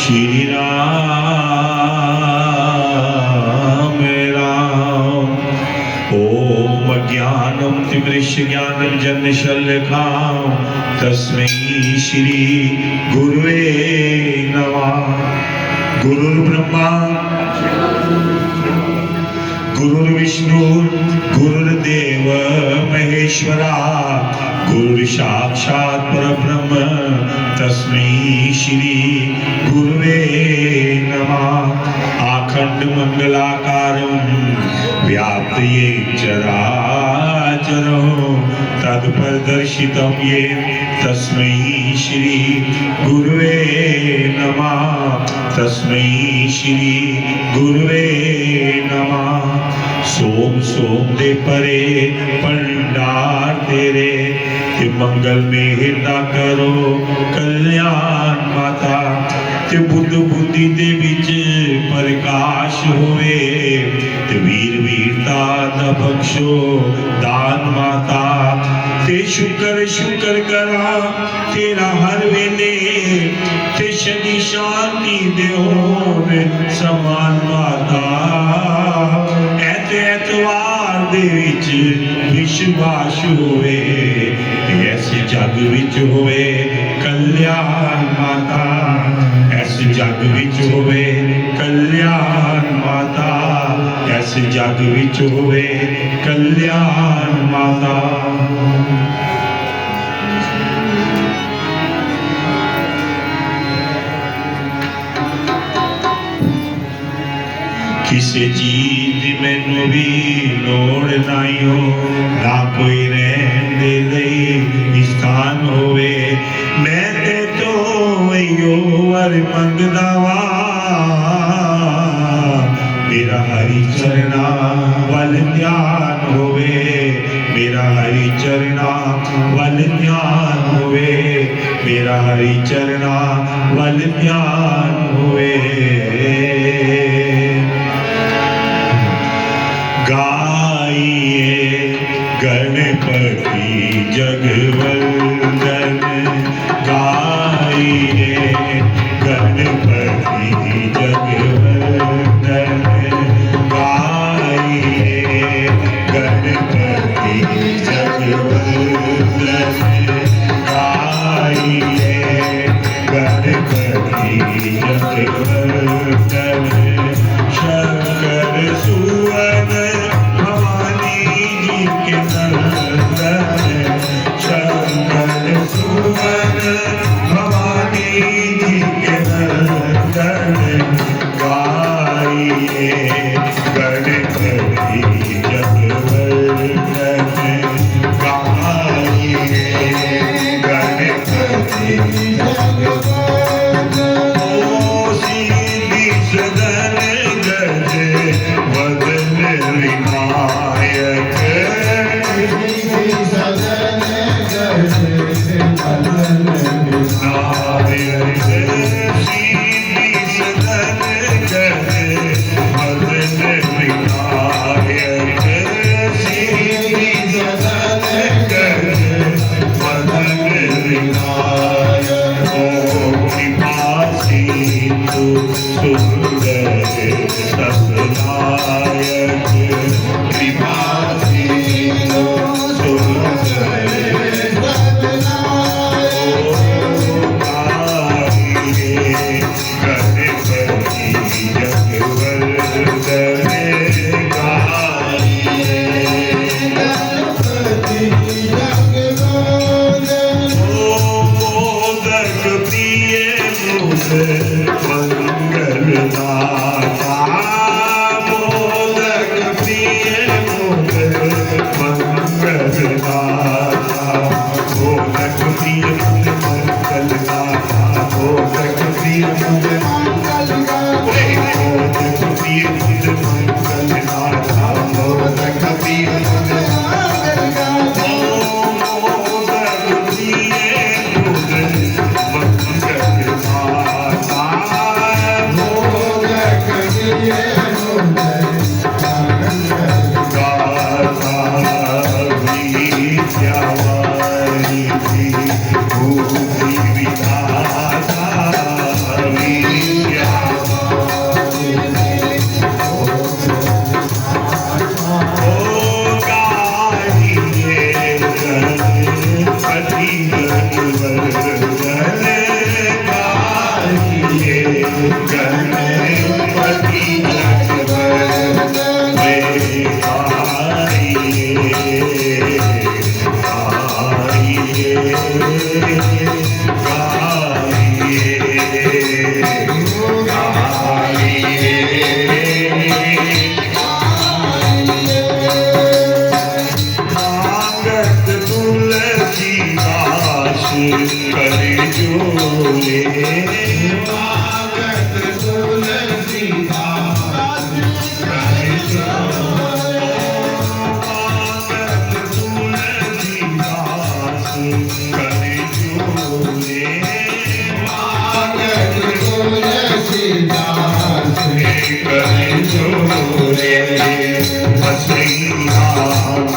श्री राम राम। ओम अज्ञानं तिमिरज्ञानं जन्मशल्यकां तस्मै श्री गुरुवे नमः। गुरुर्ब्रह्मा गुरुर्विष्णु गुरुर्देव महेश्वरा गुरुर्साक्षात् परब्रह्म तस्मै श्री गुरुवे नमः। आखंड मंगलाकारं व्याप्तं चराचरं तत्परदर्शितं येन तस्मै श्री गुरुवे नमः। तस्मै श्री गुरुवे नमः। सोम सोम दे परे भंडार तेरे ते मंगल में हिरदा करो कल्याण माता ते बुद्ध बुद्धि दे विच प्रकाश होवे ते वीर वीरता दा बख्शो दान माता ते शुक्र शुक्र करा तेरा हर वेले ते शनि शांति देओ समान माता। ऐतवार दे विच विश्वास होवे ऐसे जग विच होवे कल्याण माता। ऐसे जग विच होवे कल्याण माता। ऐसे जग विच होवे कल्याण माता। किसी चीज दी मैनू भी लोड़ नाइयो ना कोई रहन दे स्थान होवे मैं ते तो वही वर मंगदा वा। मेरा हरि चरना वल ध्यान होवे मेरा हरि चरना वल ध्यान होवे मेरा हरि चरना वल ध्यान होवे। गाइए गणपति जगवंदन गाइए गणपति जगवंदन गाइए गणपति जगवंदन गाइए गणपति जगवंदन। शंकर सुवन शंकर सुवन भवानी जी के नंदन गाइए गणपति जगवंदन गाइए गणपति जगवंदन। ओ सीधी सदन गज वदन विनायक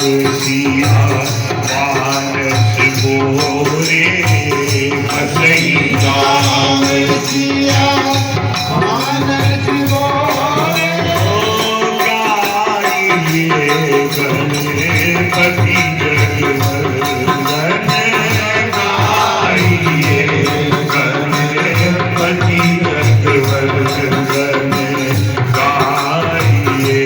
सिया मानस मोरे बसई राम सिया मानस मोरे गाइए गणपति जगवंदन गाइए गणपति जगवंदन गाइए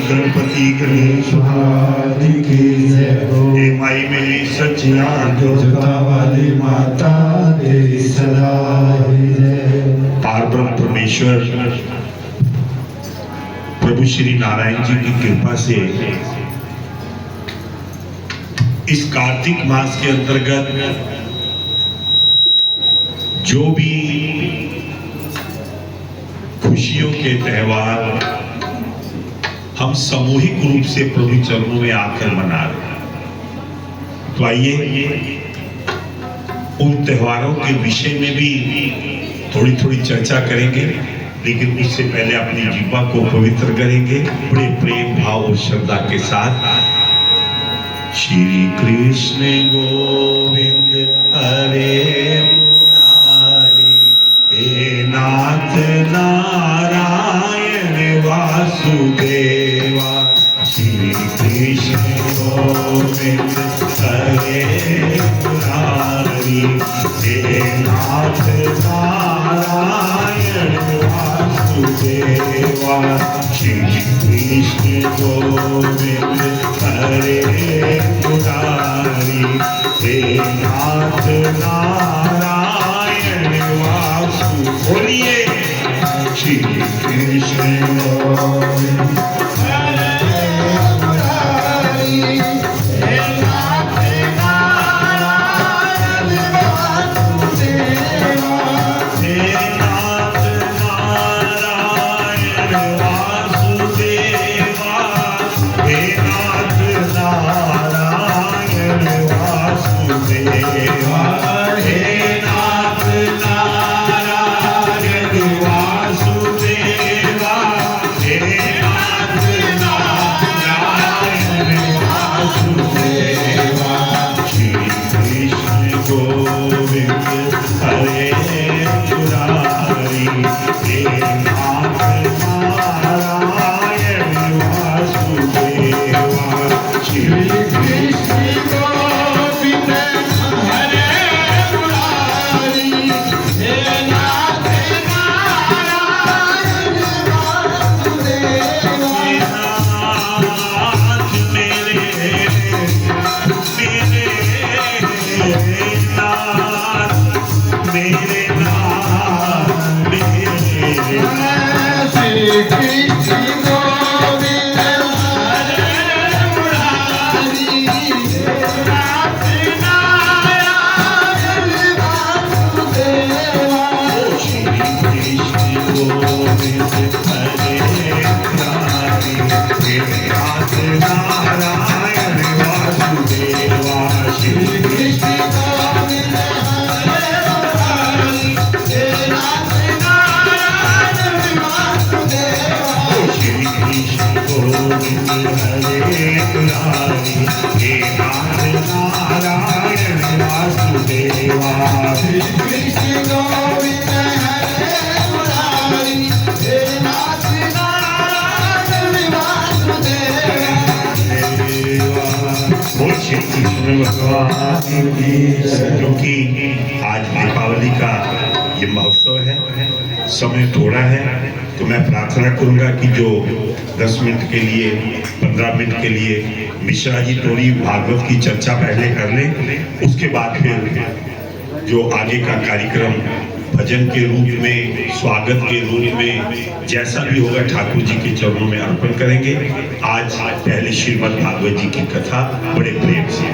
गणपति गणेश माई मेरी सचिया जोता वाली माता तेरी सदा पार ब्रह्म परमेश्वर प्रभु श्री नारायण जी की कृपा से इस कार्तिक मास के अंतर्गत जो भी खुशियों के त्योहार हम सामूहिक रूप से प्रभु चरणों में आकर मना रहे हैं, तो आइए उन त्योहारों के विषय में भी थोड़ी थोड़ी चर्चा करेंगे, लेकिन उससे पहले अपनी जीवा को पवित्र करेंगे बड़े प्रेम भाव और श्रद्धा के साथ। श्री कृष्ण गोविंद हरे मुरारी, हे नाथ नारायण वासुदेवा। श्री कृष्ण गोविंद हरे मुरारी, हे नाथ नारायण वासुदेवा। श्री कृष्ण गोविंद हरे मुरारी, हे नाथ नारायण वासु। बोलिए श्री कृष्ण गोविंद क्योंकि आज दीपावली का ये महोत्सव है, समय थोड़ा है, तो मैं प्रार्थना करूंगा कि जो 10 मिनट के लिए 15 मिनट के लिए मिश्रा जी थोड़ी भागवत की चर्चा पहले कर लें, उसके बाद फिर जो आगे का कार्यक्रम भजन के रूप में, स्वागत के रूप में, जैसा भी होगा ठाकुर जी के चरणों में अर्पण करेंगे। आज पहले श्रीमद् भागवत जी की कथा बड़े प्रेम से।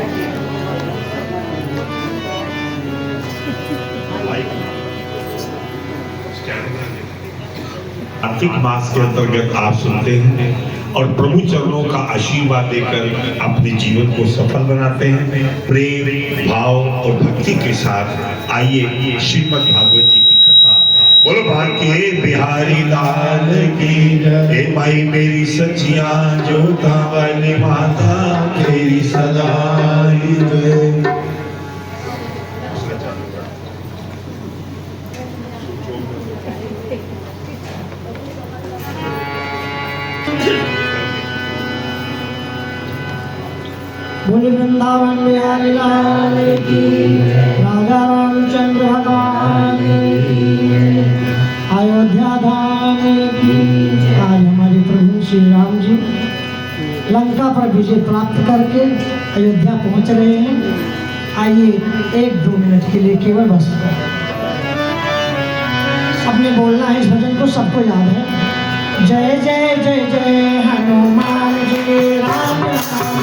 कार्तिक मास के अंतर्गत आप सुनते हैं और प्रभु चरणों का आशीर्वाद लेकर अपने जीवन को सफल बनाते हैं। प्रेम, भाव और भक्ति के साथ आइए श्रीमद् भागवत जी की कथा। बोलो भाग्य बिहारी लाल की जय। माई मेरी सचिया जोता वाली माता तेरी सदाई जय। बोले वृंदावन बिहारी लाल की, राजा रामचंद्र भगवान की, अयोध्या धाम की। आज हमारे प्रभु श्री राम जी लंका पर विजय प्राप्त करके अयोध्या पहुंच रहे हैं। आइए 1-2 मिनट के लिए केवल बस सबने बोलना है। इस भजन को सबको याद है। जय जय जय जय हनुमान जी राम राम,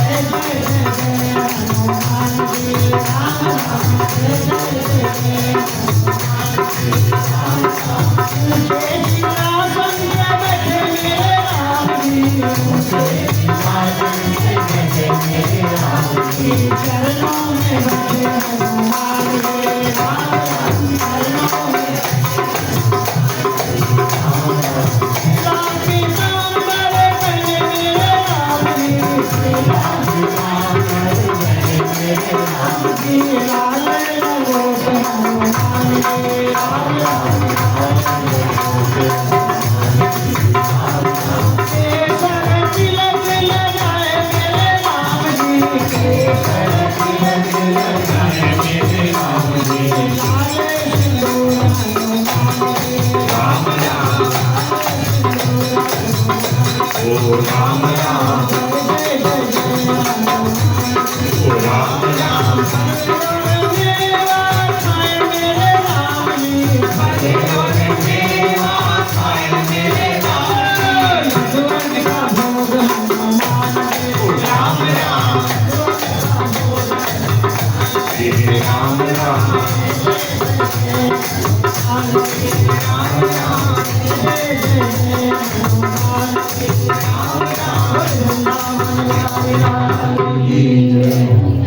जय जय जय जय हनुमान जी राम राम, जय जय जय जय चरणों में बैठे हनुमान जी राम राम, चरणों में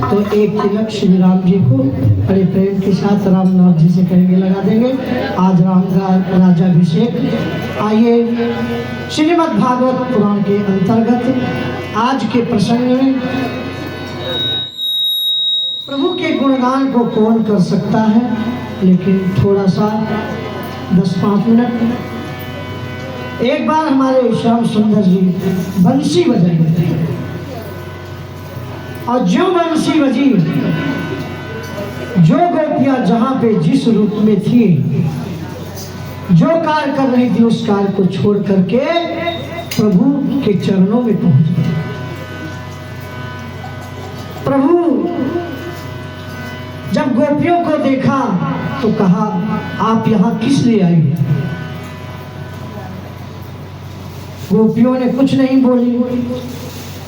तो एक तिलक श्री राम जी को बड़े प्रेम के साथ रामनाथ जी से कहेंगे, लगा देंगे। आज राम का राज्याभिषेक। आइए श्रीमद् भागवत पुराण के अंतर्गत आज के प्रसंग में प्रभु के गुणगान को कौन कर सकता है, लेकिन थोड़ा सा 10-5 मिनट। एक बार हमारे श्याम सुंदर जी बंसी बजाएंगे और जो बंसी बजी, जो गोपियां जहां पे जिस रूप में थी, जो कार्य कर रही थी, उस कार्य को छोड़ करके प्रभु के चरणों में पहुंच गए। प्रभु जब गोपियों को देखा तो कहा, आप यहां किस लिए आई? गोपियों ने कुछ नहीं बोली।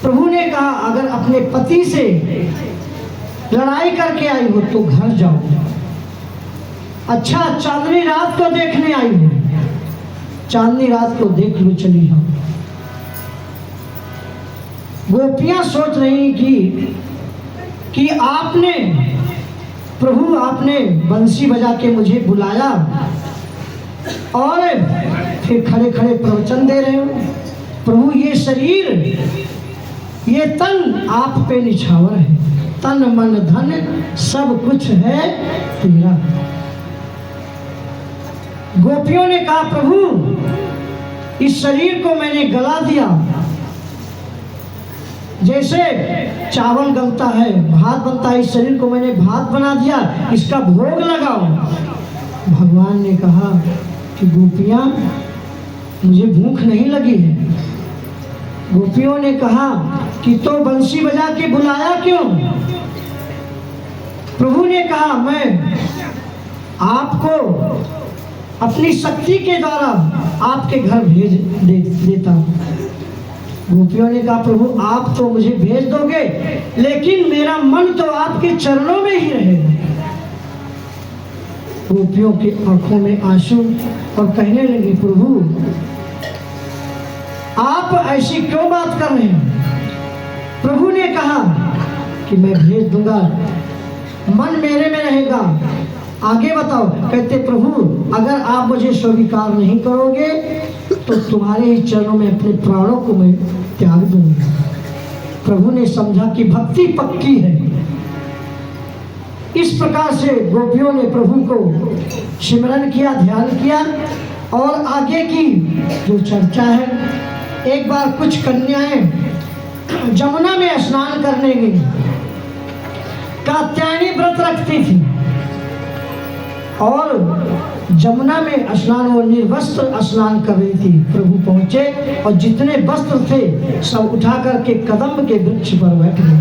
प्रभु ने कहा, अगर अपने पति से लड़ाई करके आई हो तो घर जाओ। अच्छा, चांदनी रात को देखने आई हो, चांदनी रात को देख लो, चली जाओ। गोपियां सोच रही कि आपने प्रभु, आपने बंसी बजा के मुझे बुलाया और फिर खड़े खड़े प्रवचन दे रहे हो। प्रभु, ये शरीर, ये तन आप पे निछावर है, तन मन धन सब कुछ है तेरा। गोपियों ने कहा प्रभु इस शरीर को मैंने गला दिया, जैसे चावल गलता है भात बनता है, इस शरीर को मैंने भात बना दिया, इसका भोग लगाओ। भगवान ने कहा कि गोपियां मुझे भूख नहीं लगी है। गोपियों ने कहा कि तो बंसी बजा के बुलाया क्यों? प्रभु ने कहा मैं आपको अपनी शक्ति के द्वारा आपके घर भेज देता हूँ। गोपियों ने कहा प्रभु आप तो मुझे भेज दोगे, लेकिन मेरा मन तो आपके चरणों में ही रहेगा। गोपियों की आंखों में आंसू और कहने लगी प्रभु आप ऐसी क्यों बात कर रहे हैं? प्रभु ने कहा कि मैं भेज दूंगा, मन मेरे में रहेगा। आगे बताओ। कहते प्रभु अगर आप मुझे स्वीकार नहीं करोगे तो तुम्हारे ही चरणों में अपने प्राणों को मैं त्याग दूंगा। प्रभु ने समझा कि भक्ति पक्की है। इस प्रकार से गोपियों ने प्रभु को सिमरन किया, ध्यान किया। और आगे की जो चर्चा है, एक बार कुछ कन्याएं जमुना में स्नान करने गई। कात्यायनी व्रत रखती थी और जमुना में स्नान और निर्वस्त्र स्नान कर रही थी। प्रभु पहुंचे और जितने वस्त्र थे सब उठा करके कदम्ब के वृक्ष पर बैठ गए।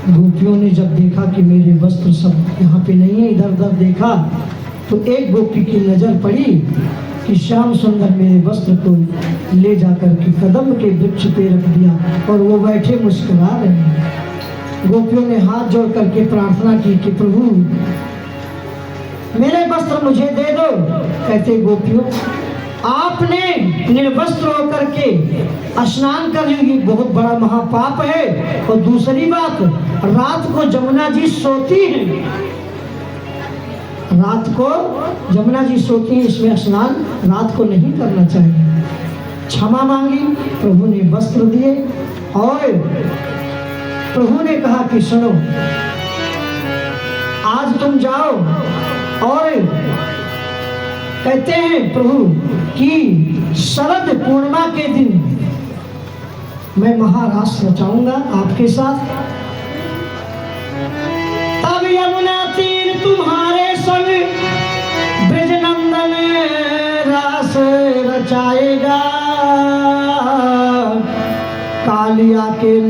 गोपियों ने जब देखा कि मेरे वस्त्र सब यहाँ पे नहीं है, इधर उधर देखा तो एक गोपी की नजर पड़ी कि श्याम सुंदर मेरे वस्त्र को ले जाकर के कदम्ब के वृक्ष पे रख दिया और वो बैठे मुस्कुरा रहे हैं। गोपियों ने हाथ जोड़ करके प्रार्थना की कि प्रभु मेरे वस्त्र मुझे दे दो। कहते गोपियों आपने निर्वस्त्र होकर के स्नान कर ली, बहुत बड़ा महापाप है। और दूसरी बात, रात को जमुना जी सोती है, रात को जमुना जी सोती है, इसमें स्नान रात को नहीं करना चाहिए। क्षमा मांगी, प्रभु ने वस्त्र दिए और प्रभु ने कहा कि सुनो आज तुम जाओ। और कहते हैं प्रभु कि शरद पूर्णिमा के दिन मैं महारास रचाऊंगा आपके साथ। तब यमुना तीर तुम्हारे संग ब्रजनंदन रास रचाएगा। कालिया के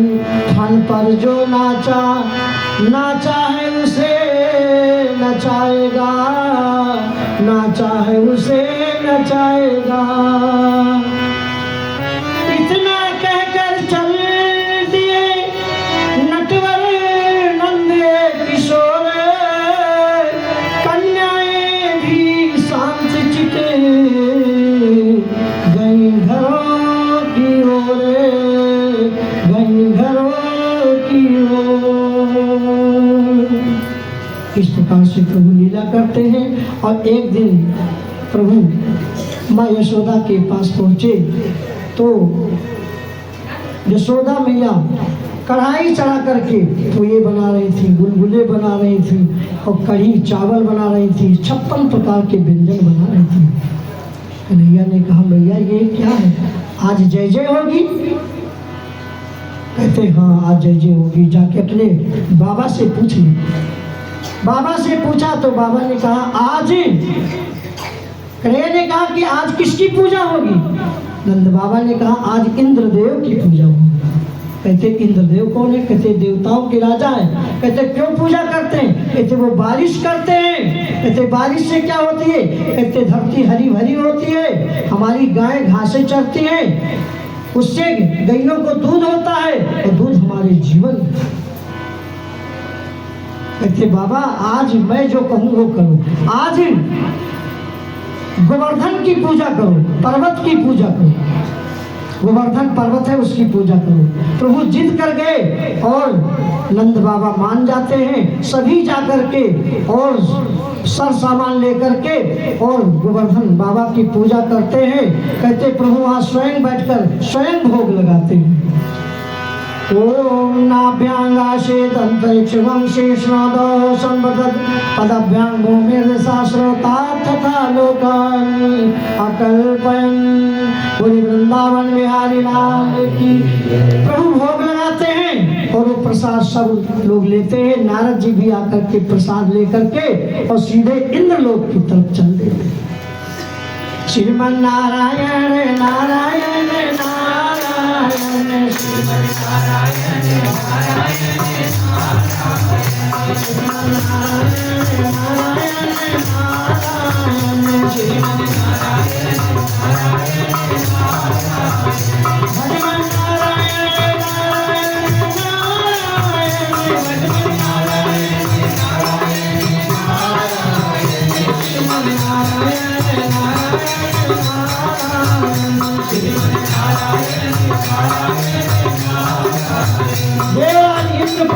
थन पर जो नाचा नाचा है उसे नचाएगा, नाचा है उसे नचाएगा। इतना कहकर चल दिए नटवर नंदे किशोर। कन्याएं भी शांत चिते गई घरों की ओर, गई घरों की ओर। इस प्रकार से प्रभु लीला करते हैं। और एक दिन प्रभु माँ यशोदा के पास पहुँचे तो यशोदा मैया कढ़ाई चढ़ा करके पोए बना रही थी, गुलगुले बना रही थी और कढ़ी चावल बना रही थी, 56 प्रकार के व्यंजन बना रही थी। कन्हैया ने कहा भैया ये क्या है, आज जय जय होगी? कहते हाँ आज जय जय होगी, जाके अपने बाबा से पूछ ली। बाबा से पूछा तो बाबा ने कहा आज, कन्हैया ने कहा कि आज किसकी पूजा होगी? नंद बाबा ने कहा आज इंद्रदेव की पूजा होगी। कहते इंद्रदेव कौन है? कहते देवताओं के राजा है। कहते क्यों पूजा करते हैं? कहते वो बारिश करते हैं। कहते बारिश से क्या होती है? कहते धरती हरी भरी होती है, हमारी गाय घासें चरती हैं, उससे गैयों को दूध होता है और दूध हमारे जीवन। कहते बाबा आज मैं जो कहूँ वो करो, आज गोवर्धन की पूजा करो, पर्वत की पूजा करो, गोवर्धन पर्वत है उसकी पूजा करो। प्रभु जिद कर गए और नंद बाबा मान जाते हैं। सभी जाकर के और सर सामान लेकर के और गोवर्धन बाबा की पूजा करते हैं। कहते प्रभु वहाँ स्वयं बैठकर स्वयं भोग लगाते हैं। ओम नाभ्यांगाशे दंतरिक्षुगम शेषनादो संवदत पदभ्यां भूमिर्दशाश्रोता तथा लोकान् अकल्पयन्। बोले वृंदावन बिहारी लाल की। प्रभु भोग लगाते हैं और वो प्रसाद सब लोग लेते हैं। नारद जी भी आकर के प्रसाद लेकर के और सीधे इंद्रलोक की तरफ चल देते हैं। श्रीमन नारायण नारायण नारायण श्रीमन नारायण नारायण श्रीमन नारायण नारायण नारायण श्रीमन नारायण नारायण भगवान नारायण नारायण नारायण भगवान नारायण नारायण नारायण श्रीमन नारायण देवराज इंद्र को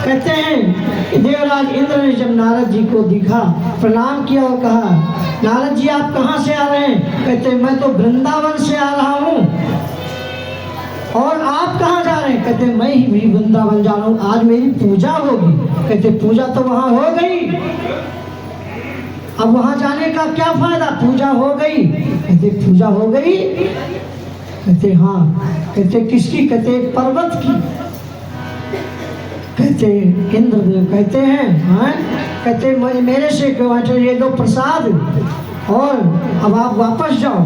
कहते हैं, देवराज इंद्र ने जब नारद जी को दिखा, प्रणाम किया और कहा, नारद जी आप कहाँ से आ रहे हैं? कहते मैं तो वृंदावन से आ रहा हूँ। और आप कहाँ जा रहे हैं? कहते मैं ही भी वृंदावन जा रहा हूँ, आज मेरी पूजा होगी। कहते पूजा तो वहाँ हो गई, अब वहां जाने का क्या फायदा? पूजा हो गई। कहते पूजा हो गई? कहते हाँ। कहते किसकी? कहते पर्वत की। कहते इंद्रदेव कहते हैं हाँ। कहते मेरे से क्यों? ये दो प्रसाद और अब आप वापस जाओ।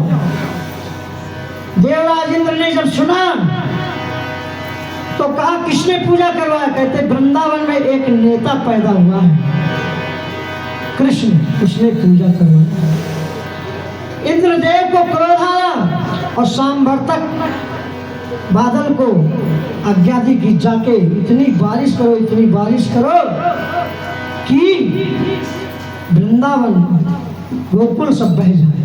देवराज इंद्र ने जब सुना तो कहा किसने पूजा करवाया? कहते वृंदावन में एक नेता पैदा हुआ है, कृष्ण, उसने पूजा करवाई। इंद्रदेव को क्रोध आया और शाम भर तक बादल को आज्ञा दी कि जाके इतनी बारिश करो कि वृंदावन गोकुल सब बह जाए।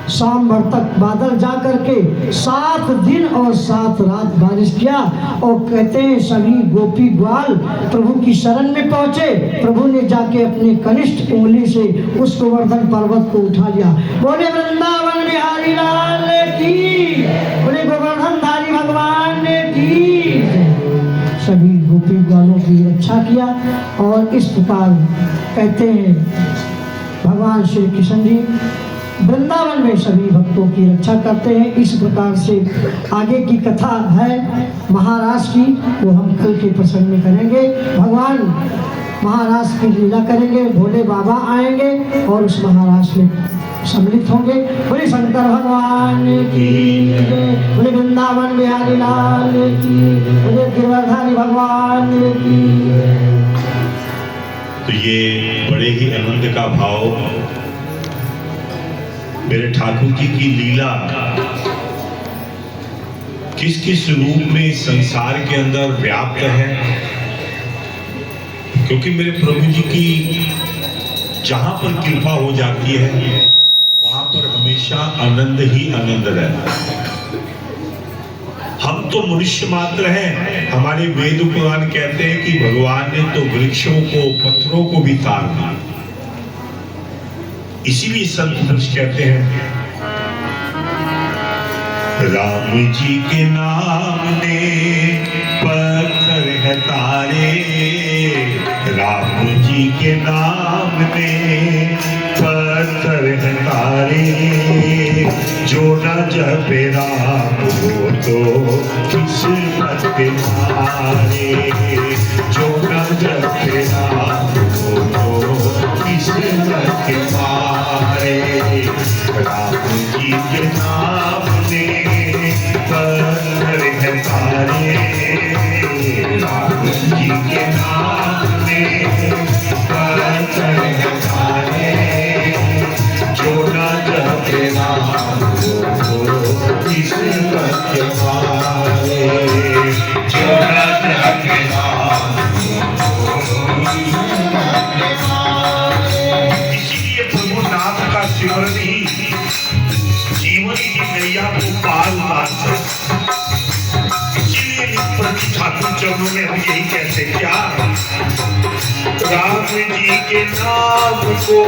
शाम भर तक बादल जा करके 7 दिन और 7 रात बारिश किया। और कहते हैं सभी गोपी ग्वाल प्रभु की शरण में पहुंचे। प्रभु ने जाके अपने कनिष्ठ उंगली से उस गोवर्धन पर्वत को उठा लिया। बोले वृंदावन बिहारी लाल की, बोले गोवर्धनधारी भगवान की। सभी गोपी ग्वालों की रक्षा किया। और इस प्रकार कहते हैं भगवान श्री कृष्ण जी वृंदावन में सभी भक्तों की रक्षा करते हैं। इस प्रकार से आगे की कथा है महाराज की, वो हम कल के प्रसंग में करेंगे। भगवान महाराज की लीला करेंगे, भोले बाबा आएंगे और उस महाराज में सम्मिलित होंगे। बोले शंकर भगवान की, बोले वृंदावन बिहारी लाल की, बोले गिरधारी भगवान की। तो ये बड़े ही आनंद का भाव मेरे ठाकुर जी की लीला किस किस रूप में संसार के अंदर व्याप्त है। क्योंकि मेरे प्रभु जी की जहां पर कृपा हो जाती है वहां पर हमेशा आनंद ही आनंद रहता है। हम तो मनुष्य मात्र हैं। हमारे वेद पुराण कहते हैं कि भगवान ने तो वृक्षों को, पत्थरों को भी तार दिया। इसीलिए संत पुरुष कहते हैं राम जी के नाम ने पत्थर है तारे, राम जी के नाम ने पत्थर है तारे, जो न जपे राम हो तो किस्मत के मारे, जो न जपे राम हो तो किस्मत के मारे। राम जी के नाम ने पत्थर है तारे, राम जी के नाम ने पत्थर है तारे, जो न जपे राम हो किस्मत के मारे, जो न जपे राम सिमरन ही जीवन की नैया को पार उतारता है। इसीलिए प्रति ठाकुर चरणों में हम यही कहते क्या, राम जी के नाम को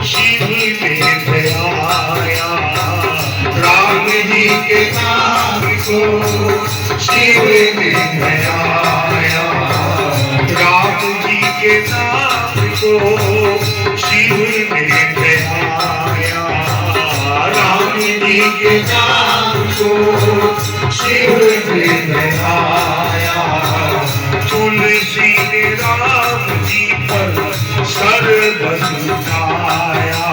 शिव में बयाया, राम जी के नाम को शिव ने धयाया, राम जी के नाम को शिव ने धयाया, राम जी के नाम को शिव ने धयाया। तुलसी ने राम जी पर सर्वस उठाया,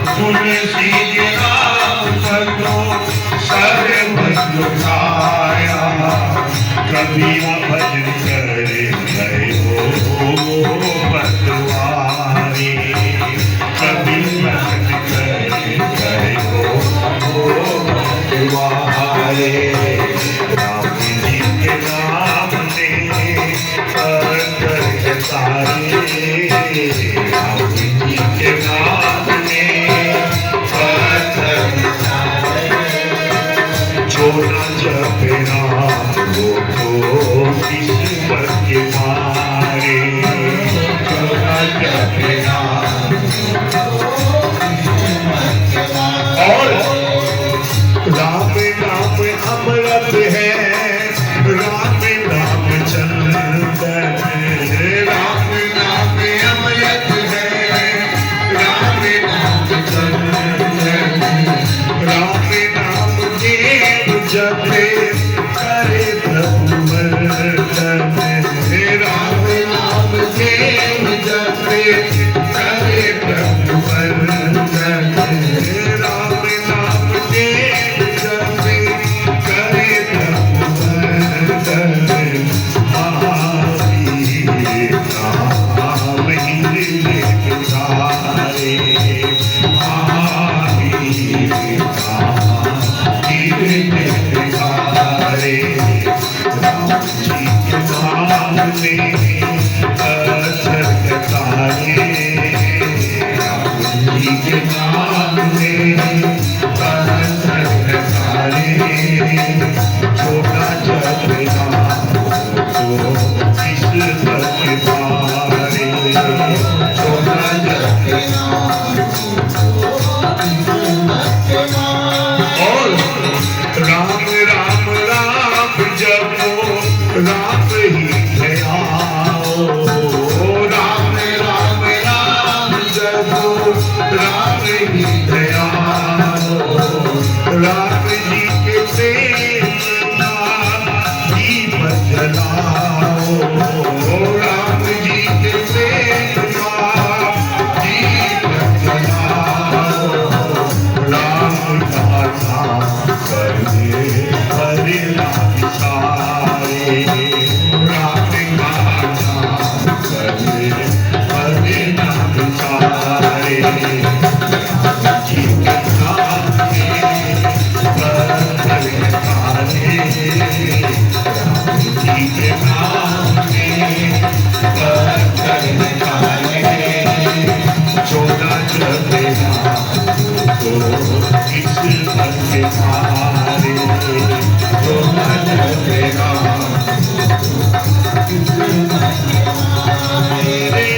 तुलसी ने राम पर सर्वस उठाया। कबीरा भजन करे गए हो बतवारे, कबीरा भजन करे गए हो बतवारे। राम जी के नाम ने पत्थर सारे, राम जी के नाम ने पत्थर जो न जपे नाम वो तो किस्मत के मारे, जो न जपे नाम। और राम नाम अमृत है, राम नाम चंदन, राम नाम अमृत है, राम नाम चंदन। राम नाम देव जपे करे प्रभु मर्दन, राम नाम देव जपे करे प्रभु मर्दन, राम नाम देव जपे करे प्रभु मर्दन। महावीर नाम इंद्र के धारे, महावीर नाम इंद्र के धारे। राम जी के नाम में पत्थर कटाए, राम जी के नाम में पत्थर कटाए। छोटा जप नाम तो किस्मत के मारे, छोटा जप नाम। और राम राम राम जपो, राम ही दयाओ, राम राम राम जपो, राम ही दयाओ। राम जी के प्रेम का दीप जलाओ, राम जी के प्रेम का दीप जलाओ। राम का नाम करने हरे राम सारे, राम का नाम करने हरे राम सारे। राम जी के नाम में पत्थर कटाए, राम जी के नाम में पत्थर कटाए। छोटा जपे नाम तो किस्मत के मारे, छोटा जपे नाम मेरे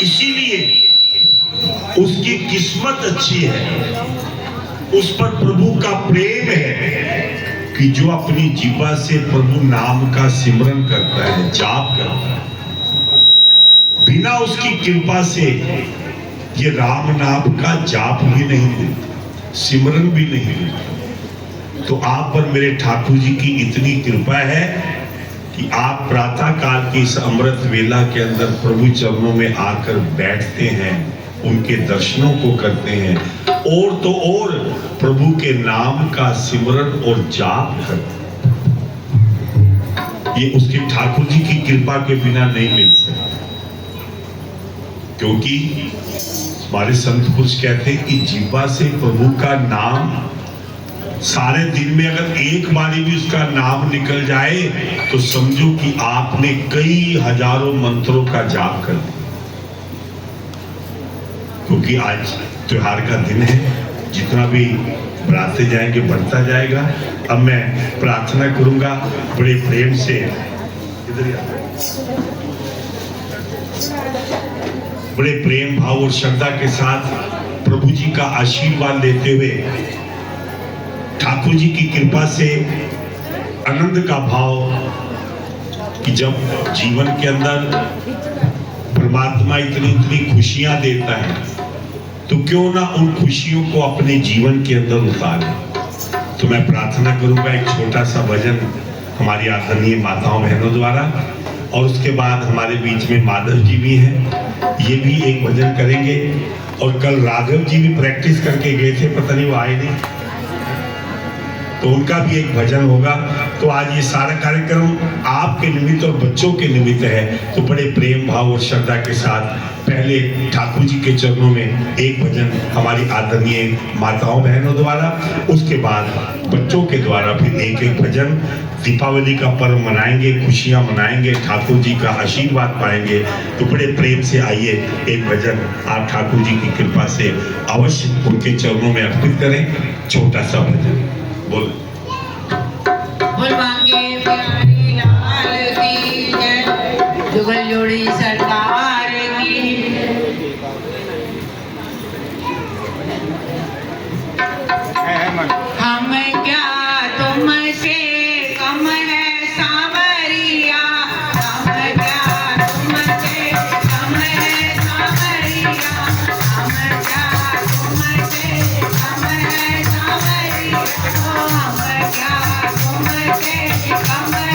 इसीलिए उसकी किस्मत अच्छी है, उस पर प्रभु का प्रेम है कि जो अपनी जीवा से प्रभु नाम का सिमरन करता है, जाप करता है। बिना उसकी कृपा से ये राम नाम का जाप भी नहीं होता, सिमरन भी नहीं होता। तो आप पर मेरे ठाकुर जी की इतनी कृपा है कि आप प्रातः काल की इस अमृत वेला के अंदर प्रभु चरणों में आकर बैठते हैं, उनके दर्शनों को करते हैं, और तो और प्रभु के नाम का सिमरन और जाप करते हैं। ये उसके ठाकुर जी की कृपा के बिना नहीं मिल सकता, क्योंकि हमारे संत पुरुष कहते हैं कि जीवा से प्रभु का नाम सारे दिन में अगर एक बारी भी उसका नाम निकल जाए तो समझो कि आपने कई हजारों मंत्रों का जाप कर दिया। क्योंकि आज त्योहार का दिन है, जितना भी बढ़ाते जाएंगे बढ़ता जाएगा। अब मैं प्रार्थना करूंगा बड़े प्रेम से, इधर ही आ। बड़े प्रेम भाव और श्रद्धा के साथ प्रभु जी का आशीर्वाद लेते हुए ठाकुर जी की कृपा से आनंद का भाव कि जब जीवन के अंदर परमात्मा इतनी इतनी खुशियां देता है तो क्यों ना उन खुशियों को अपने जीवन के अंदर उतारें। तो मैं प्रार्थना करूंगा एक छोटा सा भजन हमारी आदरणीय माताओं बहनों द्वारा, और उसके बाद हमारे बीच में माधव जी भी हैं, ये भी एक भजन करेंगे। और कल राघव जी भी प्रैक्टिस करके गए थे, पता नहीं वो आए नहीं, तो उनका भी एक भजन होगा। तो आज ये सारा कार्यक्रम आपके निमित्त और बच्चों के निमित्त है। तो बड़े प्रेम भाव और श्रद्धा के साथ पहले ठाकुर जी के चरणों में एक भजन हमारी आदरणीय माताओं बहनों द्वारा, उसके बाद बच्चों के द्वारा फिर एक एक भजन। दीपावली का पर्व मनाएंगे, खुशियां मनाएंगे, ठाकुर जी का आशीर्वाद पाएंगे। तो बड़े प्रेम से आइए एक भजन आप ठाकुर जी की कृपा से अवश्य उनके चरणों में अर्पित करें। छोटा सा भजन बोल। प्यारी लाल की जय, जुगल जोड़ी सरकार की। हम क्या तुमसे कम है सांवरिया, हम क्या तुमसे कम है सांवरिया, हम क्या तुमसे कम है सांवरिया, हम क्या तुमसे कम है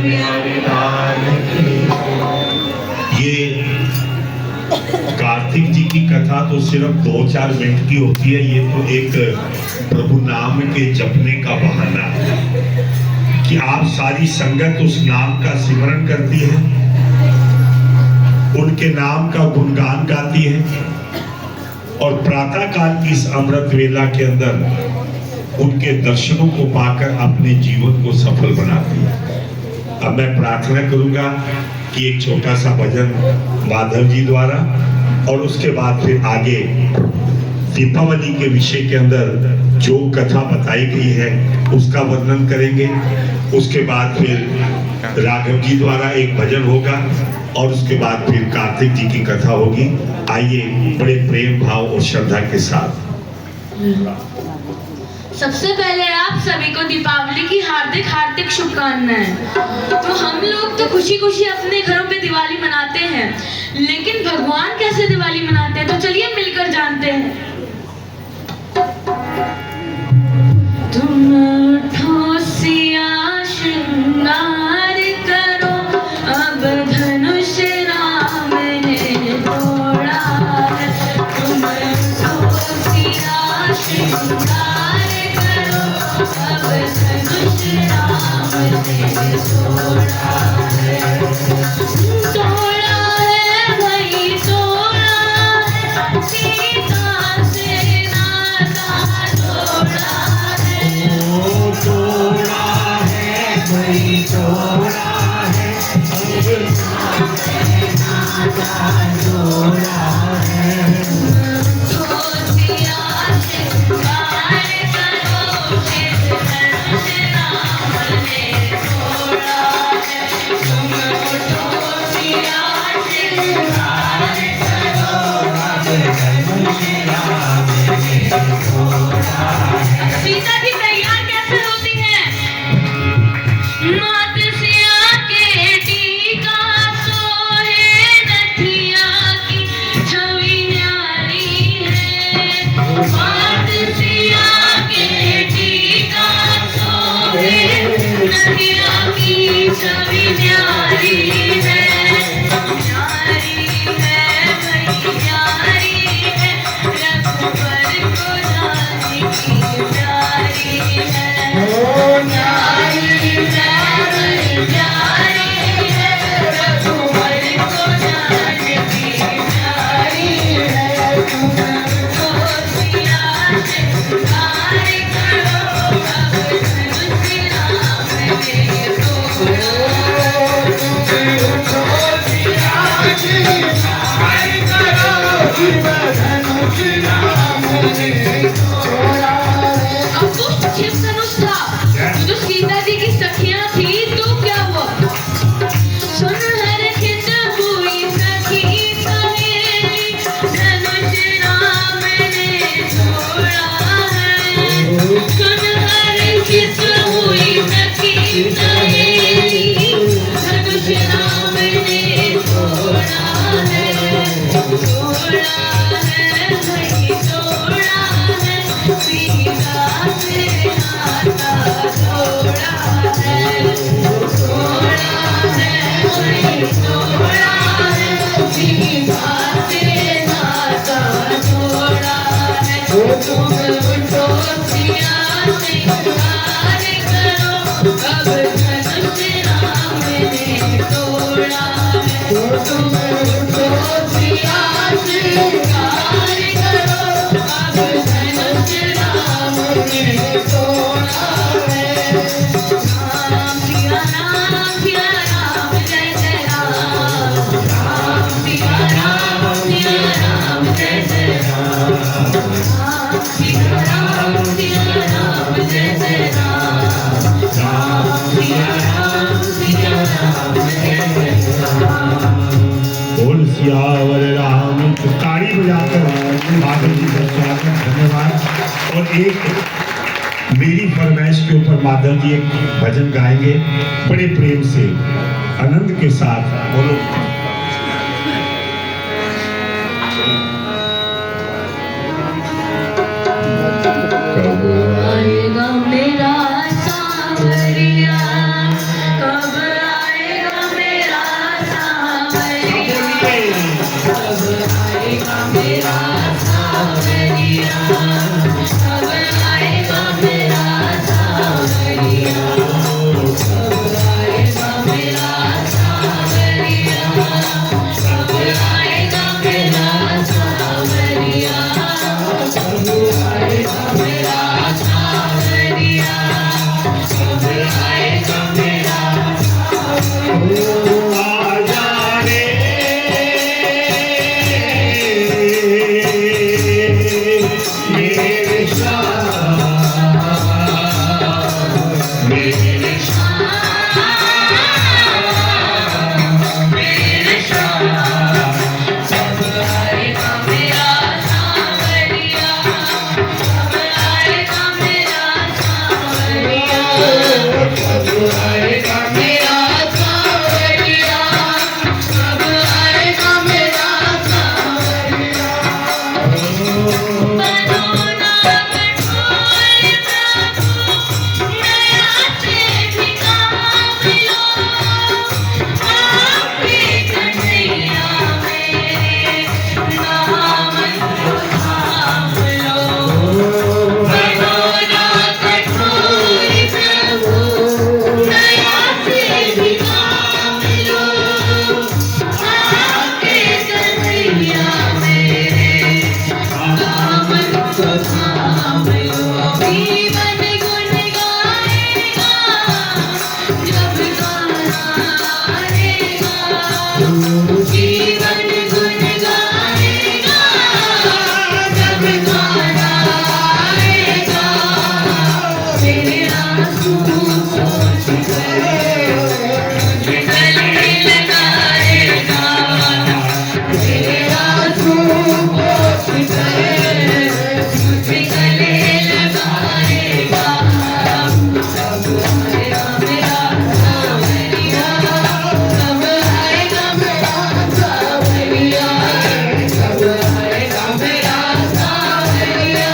बिहारी लाल की। ये कार्तिक जी की कथा तो सिर्फ 2-4 मिनट की होती है। ये तो एक प्रभु नाम के जपने का बहाना है कि आप सारी संगत उस नाम का सिमरन करती है, उनके नाम का गुणगान गाती है और प्रातः काल की इस अमृत वेला के अंदर उनके दर्शनों को पाकर अपने जीवन को सफल बनाती है। अब मैं प्रार्थना करूंगा कि एक छोटा सा भजन माधव जी द्वारा और उसके बाद फिर आगे दीपावली के विषय के अंदर जो कथा बताई गई है उसका वर्णन करेंगे। उसके बाद फिर राघव जी द्वारा एक भजन होगा और उसके बाद फिर कार्तिक जी की कथा होगी। आइए बड़े प्रेम भाव और श्रद्धा के साथ। सबसे पहले आप सभी को दीपावली की हार्दिक हार्दिक शुभकामनाएं। तो हम लोग तो खुशी खुशी अपने घरों पे दिवाली मनाते हैं, लेकिन भगवान कैसे दिवाली मनाते हैं तो चलिए मिलकर जानते हैं। तुम उठो सिया श्रृंगार करो, अब धनुष राम ने तोड़ा है। तुम उठो सिया श्रृंगार करो, अब धनुष राम ने तोड़ा है। तोड़ा है भाई तोड़ा है, सीता से नाता तोड़ा है। तोड़ा है भाई तोड़ा है, सीता जी तैयार कैसे होती हैं? मात सिया के टीका सोहे नथिया की छवि न्यारी है। मात सिया के टीका सोहे नथिया की छवि न्यारी है। न्यारी है भाई न्यारी है, रघुवर को जाने की प्यारी है। न्यारी है भाई न्यारी है, रघुवर को जाने की प्यारी है। तुम तो सिया श्रृंगार करो, अब धनुष राम ने तोड़ा। तुम तो सिया श्रृंगार करो, धनुष राम ने तोड़ा। अब तो शिव धनुष था, जो सीता जी की सखियां थी, तो क्या हुआ? सुन हर्षित हुई सखी सहेली, धनुष राम ने तोड़ा है। सुन हर्षित हुई सखी सहेली, धनुष राम ने तोड़ा है। तोड़ा है भाई तोड़ा है, सीता से नाता तोड़ा है। तोड़ा है भाई तोड़ा है, सीता से नाता तोड़ा है। तुम उठो सिया श्रृंगार करो, अब धनुष राम ने तोड़ा है। तुम उठो सिया श्रृंगार करो, अब धनुष राम ने तोड़ा है। राम सिया राम जय जय राम। राम सिया राम जय जय राम। राम सिया राम जय जय राम। राम सिया राम जय जय राम। बोल सियावर राम। ताड़ी बजाकर माधव जी का स्वागत, धन्यवाद। और एक मेरी फरमाइश के ऊपर माधव जी एक भजन गाएंगे बड़े प्रेम से आनंद के साथ। बोलो आएगा मेरा सांवरिया, कब आएगा मेरा आजा रे मेरे शाह मेरे सब आएगा मेरा सांवरिया, सब आएगा मेरा सांवरिया, सब आएगा मेरा सांवरिया, सब आएगा मेरा सांवरिया। बनोना कठोर प्रभु, नया से भी काम लो, आपकी कन्हैया मेरे दामन को थाम लो। बनोना कठोर प्रभु, नया से भी काम लो, आपकी कन्हैया मेरे दामन को थाम लो। जीवन गुन गाएगा जब गाना आएगा, जीवन गुन गाएगा जब गाना आएगा। मेरे आंसू पोंछ कर मुझे गले लगाएगा, मेरे आंसू पोंछ कर मुझे गले लगाएगा। सब आएगा मेरा सांवरिया, सब आएगा मेरा सांवरिया, सब आएगा मेरा सांवरिया,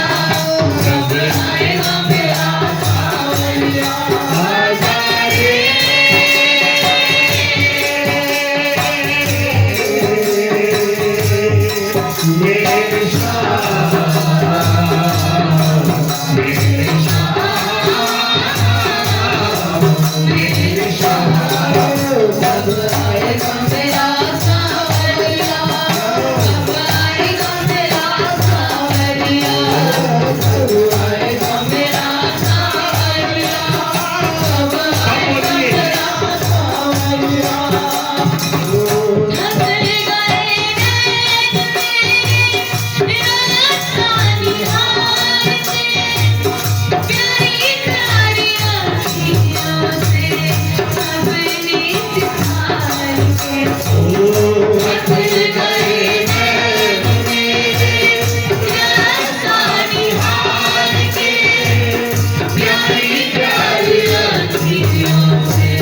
सब आएगा मेरा सांवरिया। आजा रे मेरे शाह मेरे सब आएगा मेरा सांवरिया, सब आएगा मेरा सांवरिया, सब आएगा मेरा सांवरिया, सब आएगा मेरा सांवरिया। हंस गए नैन मेरे रास्ता निहारते, प्यारी प्यारी आँखियों से सबने सिखार के। हंस गए नैन मेरे रास्ता निहार के, प्यारी प्यारी आँखियों से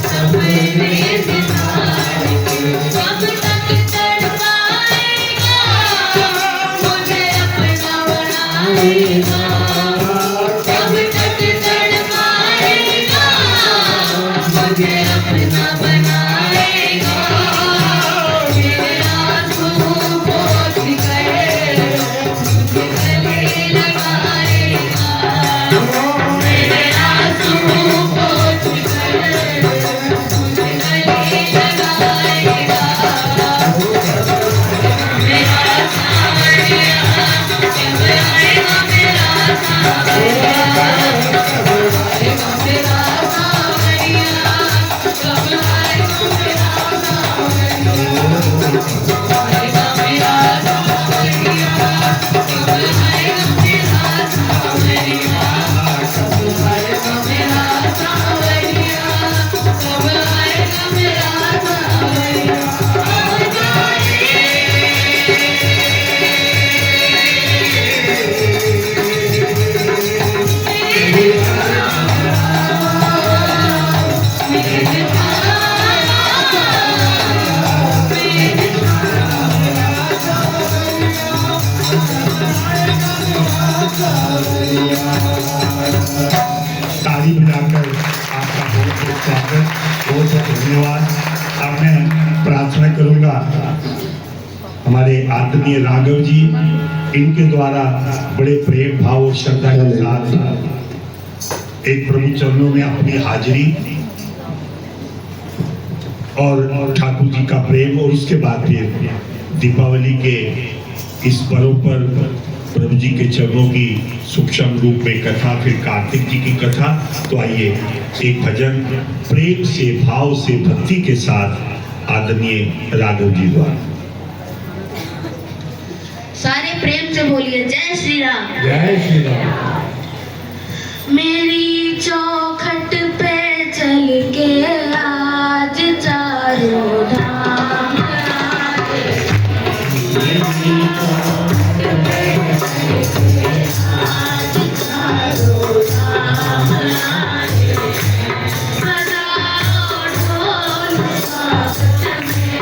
सबने सिखार के। कब तक तड़पाएगा मुझे अपना बनाएगा, कब तक तड़पाएगा मुझे अपना बनाएगा। मेरे आंसू पोंछ कर मुझे गले लगाएगा, मेरे आंसू पोंछ कर मुझे गले लगाएगा। मेरा सांवरिया, जब आएगा मेरा सांवरिया, जब आएगा मेरा सांवरिया, जब आएगा मेरा सांवरिया, जब आएगा मेरा सांवरिया, जब आएगा मेरा सांवरिया, जब आएगा मेरा सांवरिया, जब आएगा मेरा सांवरिया। आजा ताली बजाकर आपका बहुत बहुत स्वागत, बहुत बहुत धन्यवाद। अब मैं प्रार्थना करूंगा हमारे आदरणीय राघव जी, इनके द्वारा बड़े प्रेम भाव और श्रद्धा के साथ एक प्रभु चरणों में अपनी हाजिरी और ठाकुर जी का प्रेम, और उसके बाद फिर दीपावली के इस पर्व पर प्रभु जी के चरणों की सूक्ष्म रूप में कथा, फिर कार्तिक जी की कथा। तो आइए एक भजन प्रेम से, भाव से, भक्ति के साथ आदरणीय राघव जी द्वारा। सारे प्रेम से बोलिए जय श्री राम। जय श्री राम। मेरी चौखट पे चल के आज चारों धाम आए। आज चारों धाम आए। बजाओ ढोल स्वागत में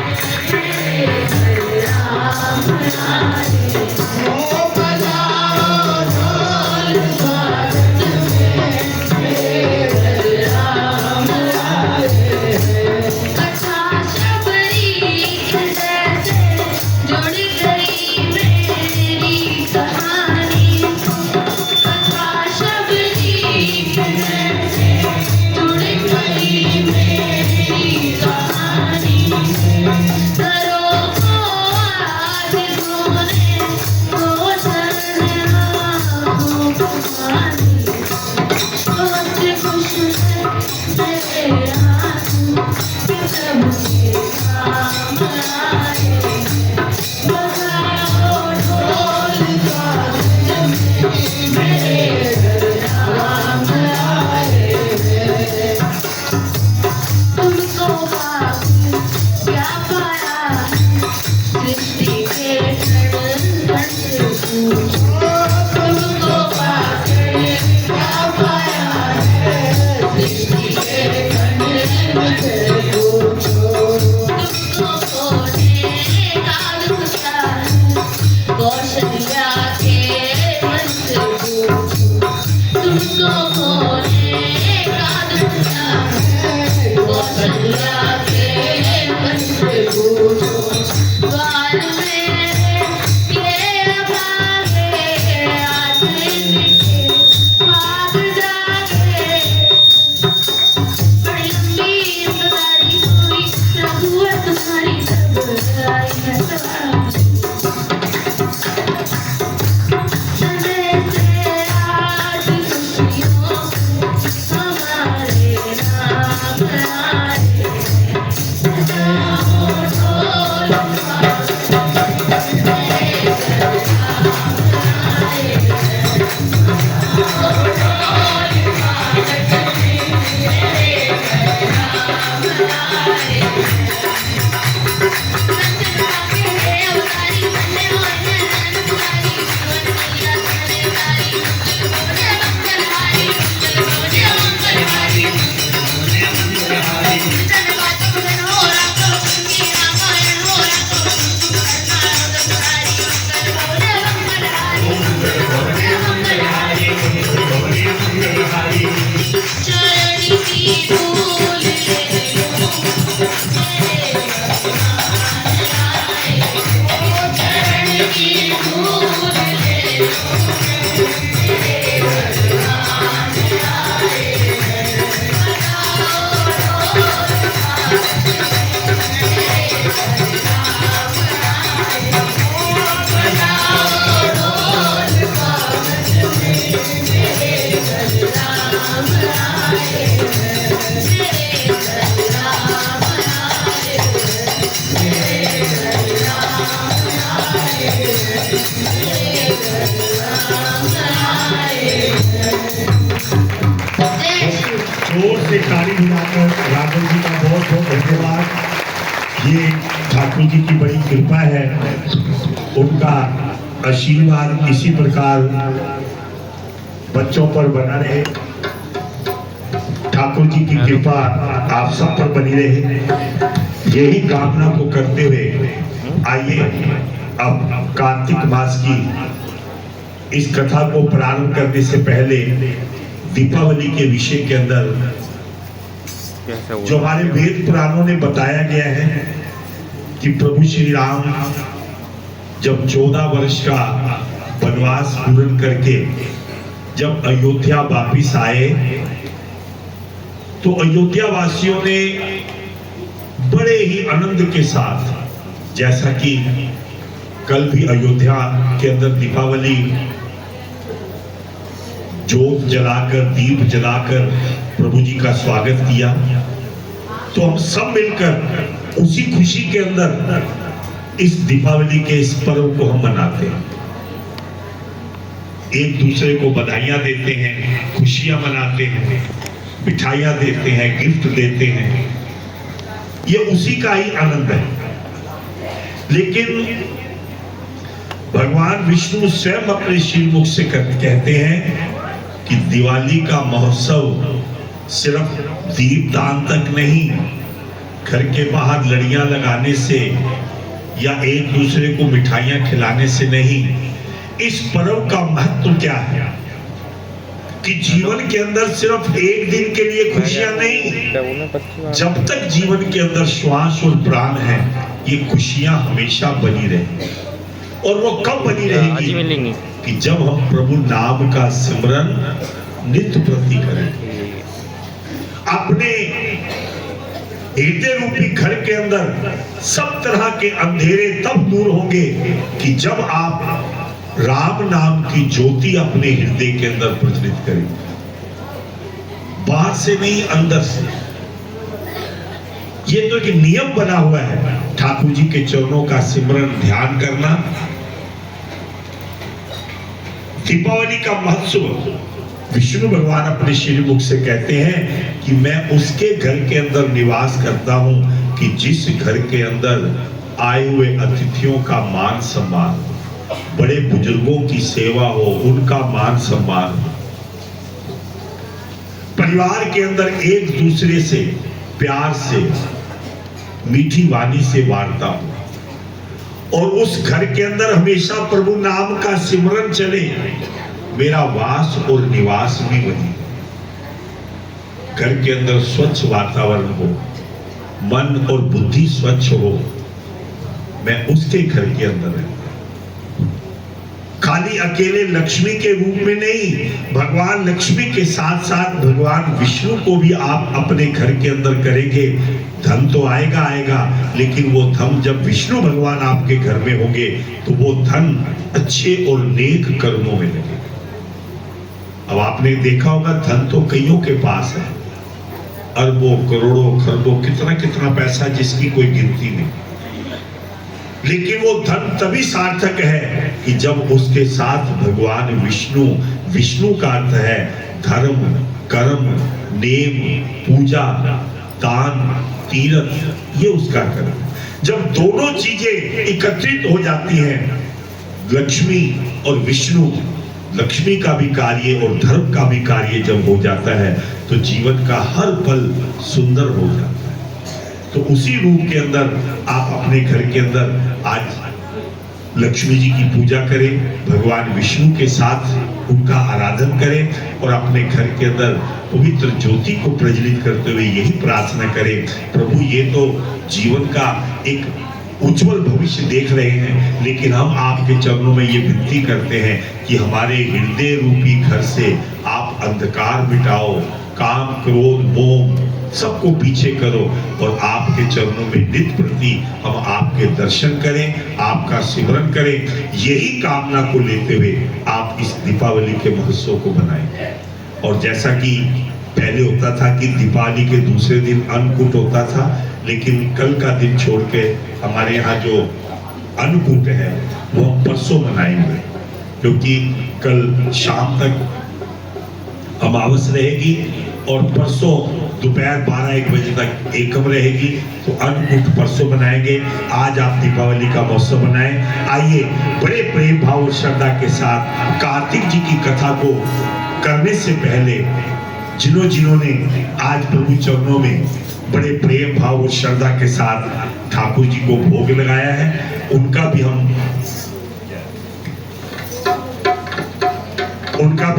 मेरे राम आए। ओ बजाओ ढोल स्वागत कथा शबरी जैसे जुड़ गई मेरी कहानी। कथा शबरी जैसे जुड़ गई मेरी कहानी। करो को आज धोने को चरण आँखों को पानी। बहुत खुश है मेरे आंसू कि प्रभु के नाम आए। बजाओ ढोल स्वागत में मेरे राम आए। तुमको पाकर क्या पाया सृष्टि के कण कण से पूछो। तुमको पाकर क्या पाया सृष्टि के कण कण से पूछो। तुमको खोने का दुखता कौशल्या के मन से पूछो। तुमको खोने का दुखता कौशल्या के मन से पूछो। द्वार मेरे ये अभागे आज इनके भाग जागे। बड़ी लंबी इंतजारी हुई रघुवर तुम्हारी तब आई है सवारी। संदेश से आज खुशियों को हमारे नाम आए। बजाओ ढोल चरणी की धूल ले लो मेरे भगवान आए। ओ चरणी की धूल ले लो मेरे भगवान आए। बजाओ ढोल स्वागत में मेरे राम आए। ओ बजाओ ढोल स्वागत में मेरे राम आए। मेरे राम आए। मेरे राम आए। मेरे राम आए। जय श्री जोर से ताली बजाकर राघव जी का बहुत बहुत धन्यवाद। ये ठाकुर जी की बड़ी कृपा है, उनका आशीर्वाद इसी प्रकार बच्चों पर बना रहे। ठाकुर जी की कृपा आप सब पर बनी रहे, यही कामना को करते हुए आइए अब कार्तिक मास की इस कथा को प्रारंभ करने से पहले दीपावली के विषय के अंदर जो हमारे वेद पुराणों ने बताया गया है कि प्रभु श्री राम जब 14 वर्ष का वनवास पूर्ण करके जब अयोध्या वापिस आए तो अयोध्या वासियों ने बड़े ही आनंद के साथ, जैसा कि कल भी अयोध्या के अंदर दीपावली जोत जलाकर, दीप जलाकर प्रभु जी का स्वागत किया। तो हम सब मिलकर उसी खुशी के अंदर इस दीपावली के इस पर्व को हम मनाते हैं, एक दूसरे को बधाइयां देते हैं, खुशियां मनाते हैं, मिठाइयां देते हैं, गिफ्ट देते हैं। ये उसी का ही आनंद है। लेकिन भगवान विष्णु स्वयं अपने श्रीमुख से कहते हैं कि दिवाली का महोत्सव सिर्फ दीपदान तक नहीं, घर के बाहर लड़ियां लगाने से या एक दूसरे को मिठाइयां खिलाने से नहीं। इस पर्व का महत्व क्या है कि जीवन के अंदर सिर्फ एक दिन के लिए खुशियां नहीं, जब तक जीवन के अंदर श्वास और प्राण है, ये खुशियां हमेशा बनी रहे। और वो कब बनी रहेगी कि जब हम प्रभु नाम का सिमरन नित्य प्रति करेंगे। अपने हृदय रूपी घर के अंदर सब तरह के अंधेरे तब दूर होंगे कि जब आप राम नाम की ज्योति अपने हृदय के अंदर प्रज्वलित करेंगे, बाहर से नहीं, अंदर से। ये तो एक नियम बना हुआ है, ठाकुर जी के चरणों का सिमरन ध्यान करना। दीपावली का महोत्सव विष्णु भगवान अपने श्रीमुख से कहते हैं कि मैं उसके घर के अंदर निवास करता हूं कि जिस घर के अंदर आए हुए अतिथियों का मान सम्मान, बड़े बुजुर्गों की सेवा हो, उनका मान सम्मान, परिवार के अंदर एक दूसरे से प्यार से, मीठी वाणी से वार्ता हो, और उस घर के अंदर हमेशा प्रभु नाम का सिमरन चले। मेरा वास और निवास भी बने। घर के अंदर स्वच्छ वातावरण हो, मन और बुद्धि स्वच्छ हो, मैं उसके घर के अंदर रहूं। खाली अकेले लक्ष्मी के रूप में नहीं, भगवान लक्ष्मी के साथ साथ भगवान विष्णु को भी आप अपने घर के अंदर करेंगे। धन तो आएगा आएगा, लेकिन वो धन जब विष्णु भगवान आपके घर में होंगे तो वो धन अच्छे और नेक कर्मों में लगेगा। अब आपने देखा होगा धन तो कईयों के पास है, अरबों करोड़ों खरबों कितना कितना पैसा जिसकी कोई गिनती नहीं, लेकिन वो धन तभी सार्थक है कि जब उसके साथ भगवान विष्णु, विष्णु का अर्थ है धर्म, कर्म, नेम, पूजा, दान, तीर्थ, ये उसका कर्म। जब दोनों चीजें एकत्रित हो जाती हैं, लक्ष्मी और विष्णु, लक्ष्मी का भी कार्य और धर्म का भी कार्य जब हो जाता है तो जीवन का हर पल सुंदर हो जाता है। तो उसी रूप के अंदर आप अपने घर के अंदर आज लक्ष्मी जी की पूजा करें, भगवान विष्णु के साथ उनका आराधन करें और अपने घर के अंदर पवित्र ज्योति को प्रज्वलित करते हुए यही प्रार्थना करें, प्रभु ये तो जीवन का एक उज्जवल भविष्य देख रहे हैं, लेकिन हम आपके चरणों में ये विनती करते हैं कि हमारे हृदय रूपी घर से आप अंधकार मिटाओ, काम, क्रोध, मोह सबको पीछे करो और आपके चरणों में नित्य प्रति हम आपके दर्शन करें, आपका सिमरन करें। यही कामना को लेते हुए आप इस दीपावली के महोत्सव को बनाएं। और जैसा कि पहले होता था कि दीपावली के दूसरे दिन अन्नकूट होता था, लेकिन कल का दिन छोड़ के हमारे यहाँ जो अन्नकूट है वो हम परसों मनाएंगे, क्योंकि कल शाम तक अमावस रहेगी और परसों दोपहर 12-1 बजे तक एकम रहेगी। तो अन्नकूट परसों बनाएंगे, आज आप दीपावली का महोत्सव बनाएं। आइए बड़े प्रेम भाव और श्रद्धा के साथ कार्तिक जी की कथा को करने से पहले जिन्होंने आज प्रभु चरणों में बड़े प्रेम भाव और श्रद्धा के साथ ठाकुर जी को भोग लगाया है, उनका भी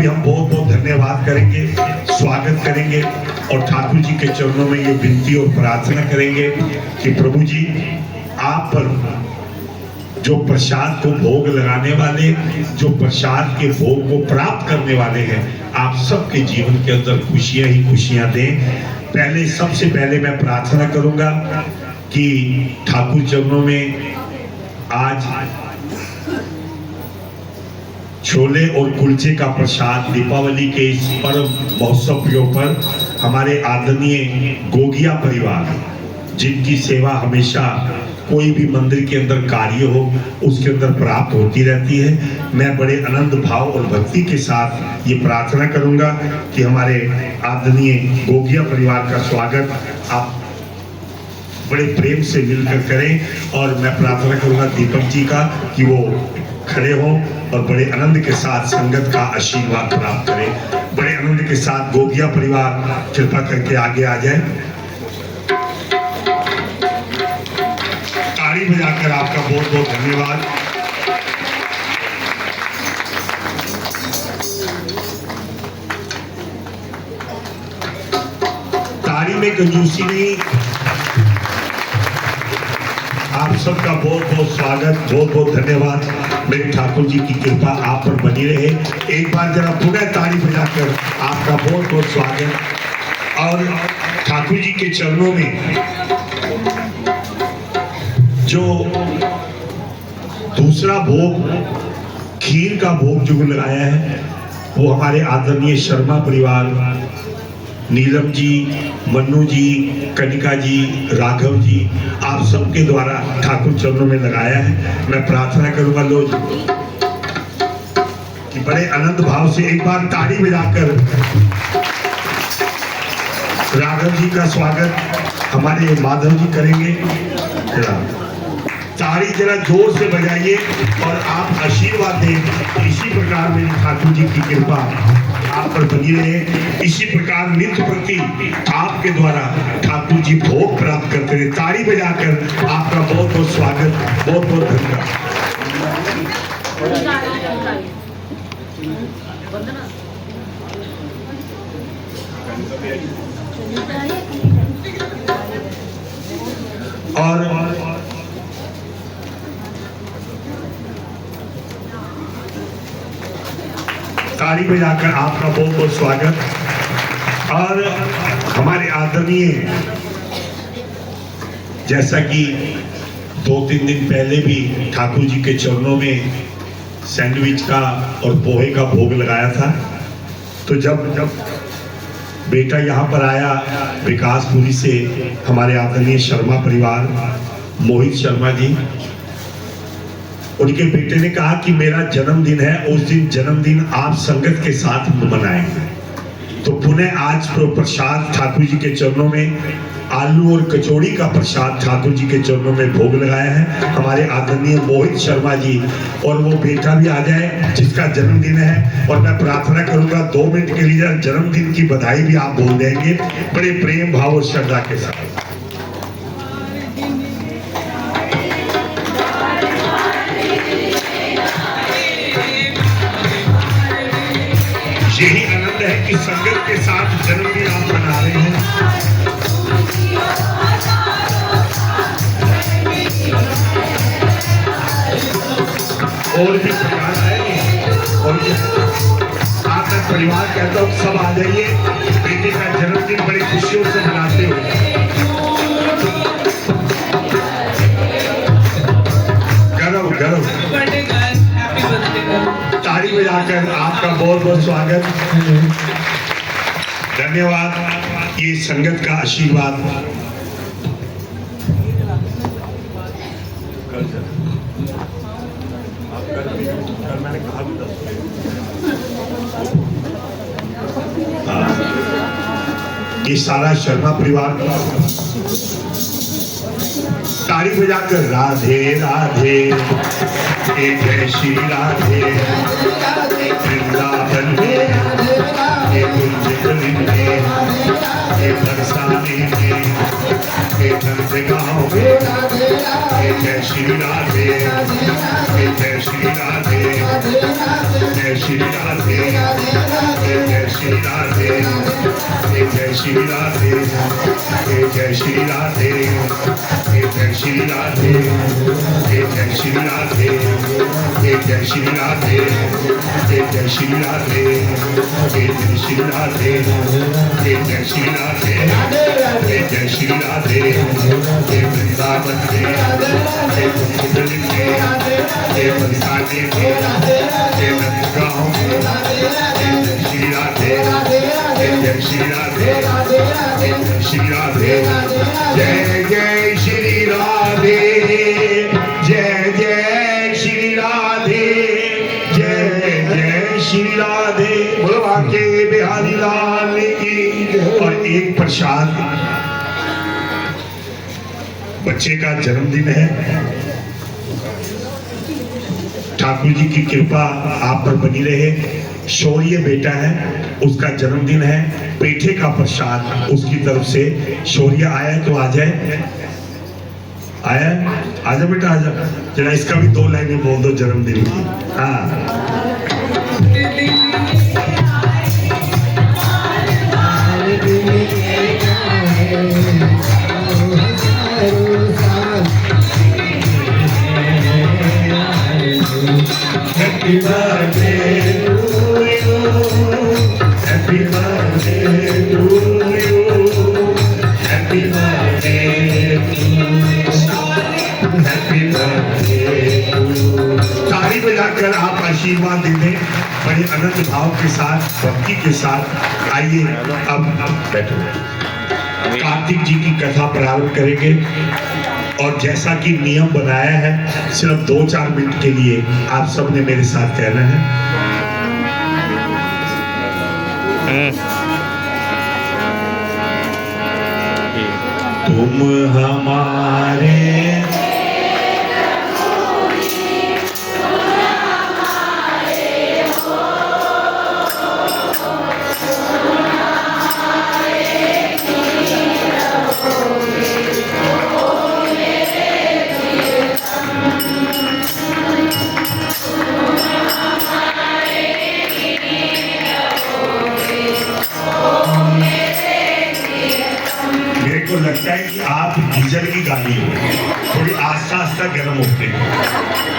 हम बहुत बहुत धन्यवाद करेंगे, स्वागत करेंगे और ठाकुर जी के चरणों में ये विनती और प्रार्थना करेंगे कि प्रभु जी आप पर जो प्रसाद को भोग लगाने वाले, जो प्रसाद के भोग को प्राप्त करने वाले हैं, आप सबके जीवन के अंदर खुशियां ही खुशियां दें। सबसे पहले मैं प्रार्थना करूंगा कि ठाकुर चरणों में आज छोले और कुलचे का प्रसाद दीपावली के इस पर्व महोत्सव के ऊपर हमारे आदरणीय गोगिया परिवार, जिनकी सेवा हमेशा कोई भी मंदिर के अंदर कार्य हो उसके अंदर प्राप्त होती रहती है, मैं बड़े आनंद भाव और भक्ति के साथ ये प्रार्थना करूंगा कि हमारे आदरणीय गोगिया परिवार का स्वागत आप बड़े प्रेम से मिलकर करें। और मैं प्रार्थना करूंगा दीपक जी का कि वो खड़े हों और बड़े आनंद के साथ संगत का आशीर्वाद प्राप्त करें। बड़े आनंद के साथ गोगिया परिवार कृपा करके आगे आ जाए। ताली बजाकर आपका बहुत बहुत धन्यवाद। ताली में कंजूसी नहीं। आप सबका बहुत बहुत स्वागत, बहुत बहुत धन्यवाद। मेरे ठाकुर जी की कृपा आप पर बनी रहे। एक बार जरा पुनः ताली बजाकर आपका बहुत बहुत स्वागत। और ठाकुर जी के चरणों में जो दूसरा भोग खीर का भोग जो लगाया है वो हमारे आदरणीय शर्मा परिवार, नीलम जी, मन्नू जी, कनिका जी, राघव जी, आप सबके द्वारा ठाकुर चरणों में लगाया है। मैं प्रार्थना करूंगा लोग कि बड़े आनंद भाव से एक बार ताली बजाकर राघव जी का स्वागत हमारे माधव जी करेंगे। ताली जरा जोर से बजाइए और आप आशीर्वाद दें। इसी प्रकार मेरी ठाकुर जी की कृपा आप पर बनी रहे। इसी प्रकार नित्य प्रति आपके द्वारा ठाकुर जी भोग प्राप्त करते रहे। ताली बजाकर आपका बहुत बहुत स्वागत, बहुत बहुत धन्यवाद। और ताली बजाकर आपका बहुत बहुत स्वागत। और हमारे आदरणीय, जैसा कि 2-3 दिन पहले भी ठाकुर जी के चरणों में सैंडविच का और पोहे का भोग लगाया था, तो जब बेटा यहाँ पर आया विकासपुरी से, हमारे आदरणीय शर्मा परिवार, मोहित शर्मा जी, उनके बेटे ने कहा कि मेरा जन्मदिन है, उस दिन जन्मदिन आप संगत के साथ मनाएंगे। तो पुनः आज प्रसाद ठाकुर जी के चरणों में आलू और कचौड़ी का प्रसाद ठाकुर जी के चरणों में भोग लगाया है हमारे आदरणीय मोहित शर्मा जी। और वो बेटा भी आ जाए जिसका जन्मदिन है। और मैं प्रार्थना करूंगा 2 मिनट के लिए जन्मदिन की बधाई भी आप बोल देंगे बड़े प्रेम भाव और श्रद्धा के साथ। यही आनंद है कि संगत के साथ जन्मदिन आप मना रहे हैं। और भी परिवार आएंगे और आप मैं परिवार कहता हूँ सब आ जाइए। बेटे का जन्मदिन बड़ी खुशियों से मनाते हुए। गरम ताली बजाकर आपका बहुत बहुत स्वागत, धन्यवाद। ये संगत का आशीर्वाद। ये सारा शर्मा परिवार ताली बजाकर राधे राधे, जय श्री राधे, वृंदावन में कुंज में बरसाने में गाँव में, जय श्री राधे, जय श्री राधे, जय श्री राधे, जय श्री राधे, जय श्री राधे, जय श्री राधे, जय श्री राधे, जय श्री राधे, जय श्री राधे, जय श्री राधे, जय श्री राधे, जय श्री राधे, जय श्री राधे, वृंदावन में कुंज में बरसाने में राधे जय जय श्री राधे जय जय श्री राधे जय जय श्री राधे भगवान के बिहारी लाल की। और एक प्रसाद, बच्चे का जन्मदिन है, ठाकुर जी की कृपा आप पर बनी रहे। शौर्य बेटा है, उसका जन्मदिन है, पेठे का प्रसाद उसकी तरफ से। शौर्य आया है तो आ जाए, आया आजा बेटा आजा, जरा इसका भी 2 लाइनें बोल दो जन्मदिन की। हाँ Happy birthday to you. Happy birthday to you. Happy birthday to you. Happy birthday to you. ताली बजाकर आप आशीर्वाद दे दें बड़े अनंत भाव के साथ, भक्ति के साथ। आइए अब बैठो। कार्तिक जी की कथा प्रारंभ करेंगे और जैसा कि नियम बनाया है सिर्फ 2-4 मिनट के लिए आप सबने मेरे साथ कहना है। तुम हमारे लगता है कि आप डीजल की गाड़ी हो, थोड़ी आस्ता आस्ता गर्म होते हैं,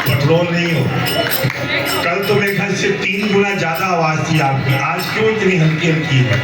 पेट्रोल नहीं हो। कल तो मेरे ख्याल से 3 गुना ज्यादा आवाज थी आपकी, आज क्यों इतनी हल्की हल्की है?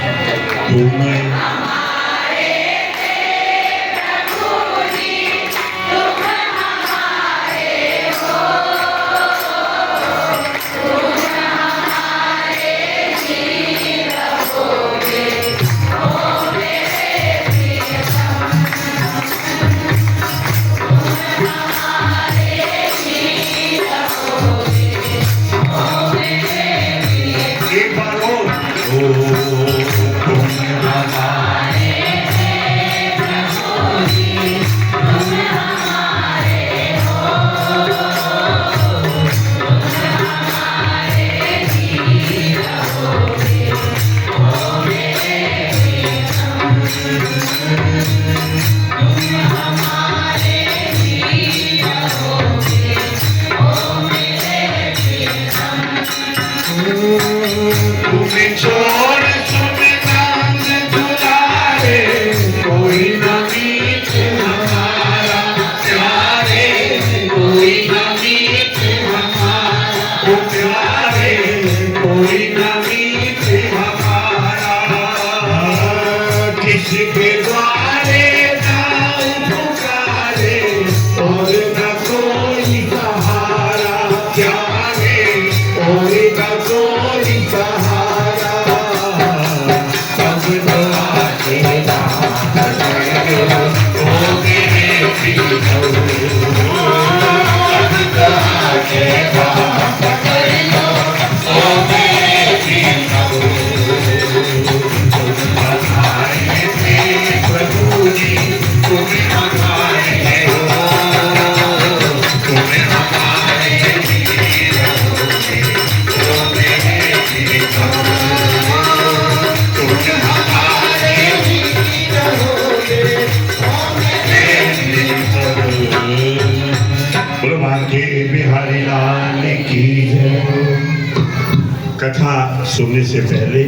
कथा सुनने से पहले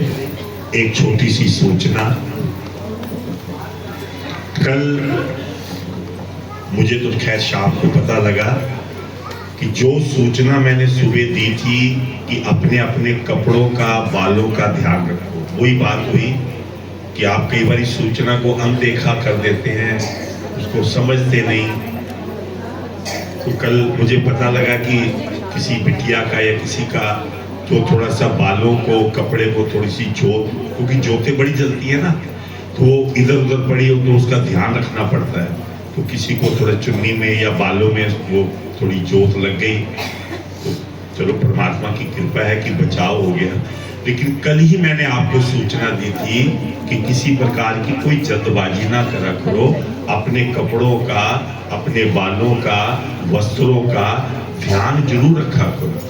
एक छोटी सी सूचना। कल मुझे तो खैर शाम को पता लगा कि जो सूचना मैंने सुबह दी थी कि अपने अपने कपड़ों का, बालों का ध्यान रखो, वही बात हुई कि आप कई बार इस सूचना को अनदेखा कर देते हैं, उसको समझते नहीं। तो कल मुझे पता लगा कि किसी बिटिया का या किसी का जो थोड़ा सा बालों को, कपड़े को थोड़ी सी जोत, क्योंकि जोतें बड़ी जलती है ना, तो वो इधर उधर पड़ी हो तो उसका ध्यान रखना पड़ता है। तो किसी को थोड़ा चुन्नी में या बालों में वो थोड़ी जोत लग गई, तो चलो परमात्मा की कृपा है कि बचाव हो गया। लेकिन कल ही मैंने आपको सूचना दी थी कि किसी प्रकार की कोई जल्दबाजी ना करा करो, अपने कपड़ों का, अपने बालों का, वस्त्रों का ध्यान जरूर रखा करो,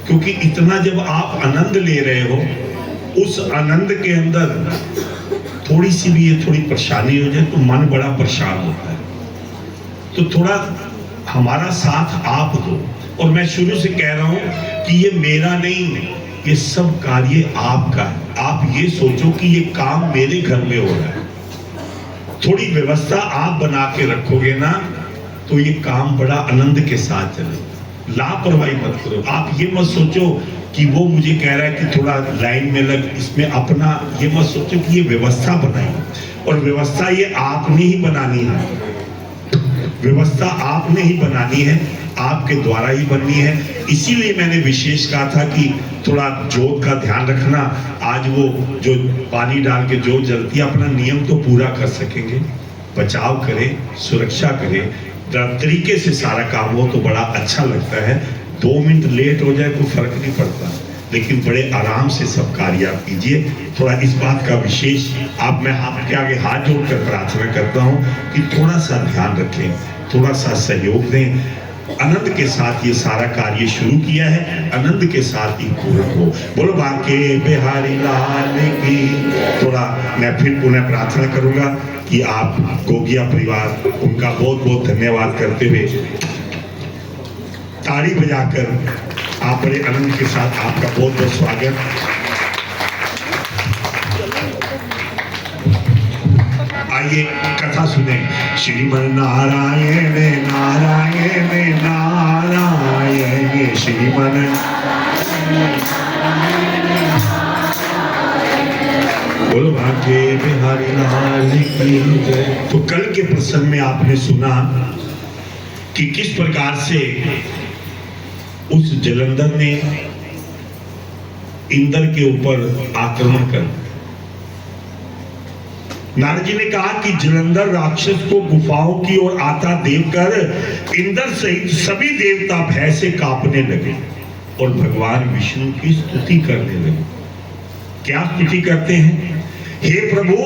क्योंकि इतना जब आप आनंद ले रहे हो, उस आनंद के अंदर थोड़ी सी भी ये थोड़ी परेशानी हो जाए तो मन बड़ा परेशान होता है। तो थोड़ा हमारा साथ आप दो। और मैं शुरू से कह रहा हूं कि ये मेरा नहीं है, ये सब कार्य आपका है। आप ये सोचो कि ये काम मेरे घर में हो रहा है। थोड़ी व्यवस्था आप बना के रखोगे ना तो ये काम बड़ा आनंद के साथ चलेगा। लापरवाही मत करो। आप ये मत सोचो कि वो मुझे कह रहा है कि थोड़ा लाइन में लग, इसमें अपना ये मत सोचो कि ये व्यवस्था बनाई। और व्यवस्था ये आपने ही बनानी है, व्यवस्था आपने ही बनानी है, आपके द्वारा ही बननी है। इसीलिए मैंने विशेष कहा था कि थोड़ा जोत का ध्यान रखना। आज वो जो पानी डाल के जोत जलती है, अपना नियम तो पूरा कर सकेंगे, बचाव करें, सुरक्षा करें, तरीके से सारा काम हो तो बड़ा अच्छा लगता है। 2 मिनट लेट हो जाए तो फर्क नहीं पड़ता, लेकिन बड़े आराम से सब कार्य आप कीजिए। थोड़ा इस बात का विशेष मैं आपके आगे हाथ जोड़कर प्रार्थना करता हूँ कि थोड़ा सा ध्यान रखें, थोड़ा सा सहयोग दें। आनंद के साथ ये सारा कार्य शुरू किया है, आनंद के साथ ही पूर्ण हो। बोलो बांके बिहारी लाल की। थोड़ा मैं फिर पुनः प्रार्थना करूंगा कि आप गोगिया परिवार, उनका बहुत बहुत धन्यवाद करते हुए ताड़ी बजाकर आप बड़े आनंद के साथ आपका बहुत बहुत स्वागत। आइए कथा सुने। श्रीमन नारायण नारायण नारायण श्रीमन। बोलो भाग्य बिहारी लाल की जय। तो कल के प्रसंग में आपने सुना कि किस प्रकार से उस जलंधर ने इंद्र के ऊपर आक्रमण कर। नारद जी ने कहा कि जलंधर राक्षस को गुफाओं की ओर आता देखकर इंद्र सहित सभी देवता भय से कांपने लगे और भगवान विष्णु की स्तुति करने लगे। क्या स्तुति करते हैं? हे प्रभु,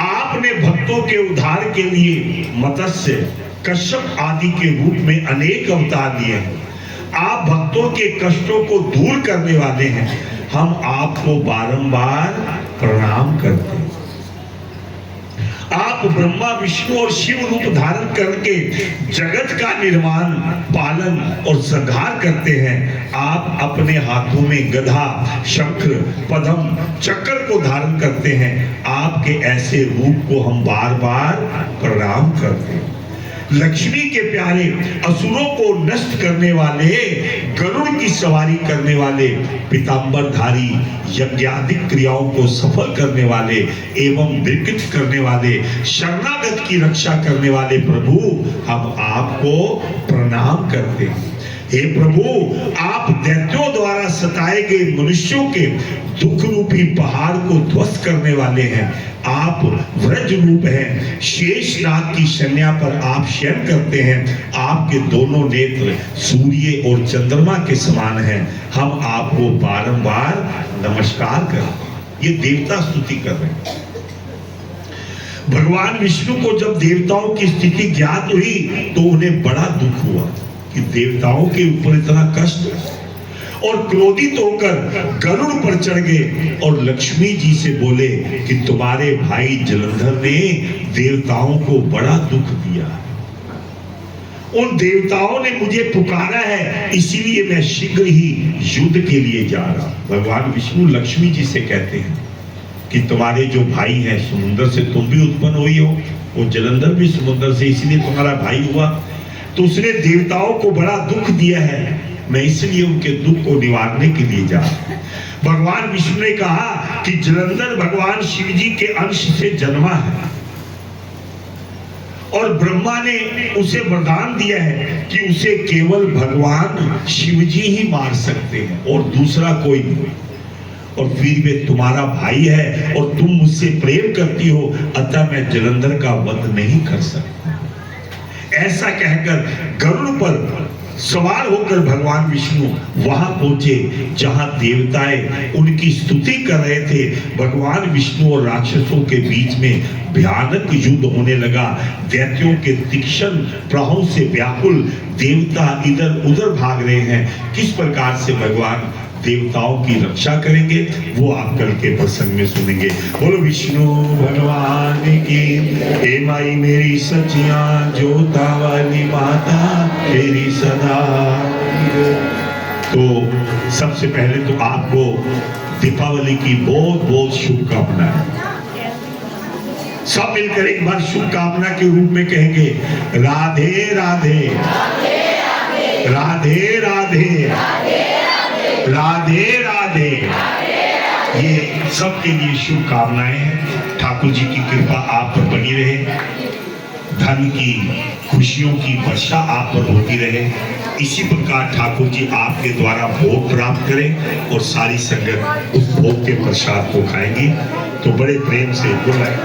आपने भक्तों के उद्धार के लिए मत्स्य, कश्यप आदि के रूप में अनेक अवतार लिए हैं। आप भक्तों के कष्टों को दूर करने वाले हैं। हम आपको बारंबार प्रणाम करते हैं। आप ब्रह्मा, विष्णु और शिव रूप धारण करके जगत का निर्माण, पालन और संहार करते हैं। आप अपने हाथों में गदा, शंख, पद्म, चक्र को धारण करते हैं। आपके ऐसे रूप को हम बार बार प्रणाम करते हैं। लक्ष्मी के प्यारे, असुरों को नष्ट करने वाले, गरुड़ की सवारी करने वाले, पीतांबरधारी, यज्ञादिक क्रियाओं को सफल करने वाले एवं विकृत करने वाले, शरणागत की रक्षा करने वाले प्रभु, हम आपको प्रणाम करते हैं। हे प्रभु, आप दैत्यों द्वारा सताए गए मनुष्यों के दुख रूपी पहाड़ को ध्वस्त करने वाले हैं। आप व्रज रूप हैं। शेषनाग की शैया पर आप शयन करते हैं। आपके दोनों नेत्र सूर्य और चंद्रमा के समान हैं। हम आपको बारंबार नमस्कार करते हैं। ये देवता स्तुति कर रहे हैं। भगवान विष्णु को जब देवताओं की स्थिति ज्ञात हुई तो उन्हें बड़ा दुख हुआ कि देवताओं के ऊपर इतना कष्ट, और क्रोधित होकर गरुड़ पर चढ़ गए और लक्ष्मी जी से बोले कि तुम्हारे भाई जलंधर ने देवताओं को बड़ा दुख दिया। उन देवताओं ने मुझे पुकारा है, इसीलिए मैं शीघ्र ही युद्ध के लिए जा रहा हूं। भगवान विष्णु लक्ष्मी जी से कहते हैं कि तुम्हारे जो भाई हैं, समुद्र से तुम भी उत्पन्न हुई हो, वो जलंधर भी समुद्र से, इसलिए तुम्हारा भाई हुआ। तो उसने देवताओं को बड़ा दुख दिया है, मैं इसलिए उनके दुख को निवारने के लिए जा रहा हूं। भगवान विष्णु ने कहा कि जलंधर भगवान शिव जी के अंश से जन्मा है और ब्रह्मा ने उसे वरदान दिया है कि उसे केवल भगवान शिव जी ही मार सकते हैं और दूसरा कोई नहीं। और फिर वे तुम्हारा भाई है और तुम मुझसे प्रेम करती हो, अतः मैं जलंधर का वध नहीं कर सकता। ऐसा कहकर गरुड़ पर सवार होकर भगवान विष्णु वहां पहुंचे जहां देवताएं उनकी स्तुति कर रहे थे। भगवान विष्णु और राक्षसों के बीच में भयानक युद्ध होने लगा। दैत्यों के तीक्ष्ण प्रहारों से व्याकुल देवता इधर उधर भाग रहे हैं। किस प्रकार से भगवान देवताओं की रक्षा करेंगे वो आप कल के प्रसंग में सुनेंगे। बोलो विष्णु भगवान की। हे माई मेरी सचिया जोता वाली माता तेरी सदा। तो सबसे पहले तो आपको दीपावली की बहुत बहुत शुभकामनाएं। सब मिलकर एक बार शुभकामना के रूप में कहेंगे राधे राधे राधे राधे राधे राधे। ये सबके लिए शुभकामनाएं हैं। ठाकुर जी की कृपा आप पर बनी रहे, धन की खुशियों की वर्षा आप पर होती रहे। इसी प्रकार ठाकुर जी आपके द्वारा भोग प्राप्त करें और सारी संगत उस भोग के प्रसाद को खाएंगी। तो बड़े प्रेम से बुलाएं।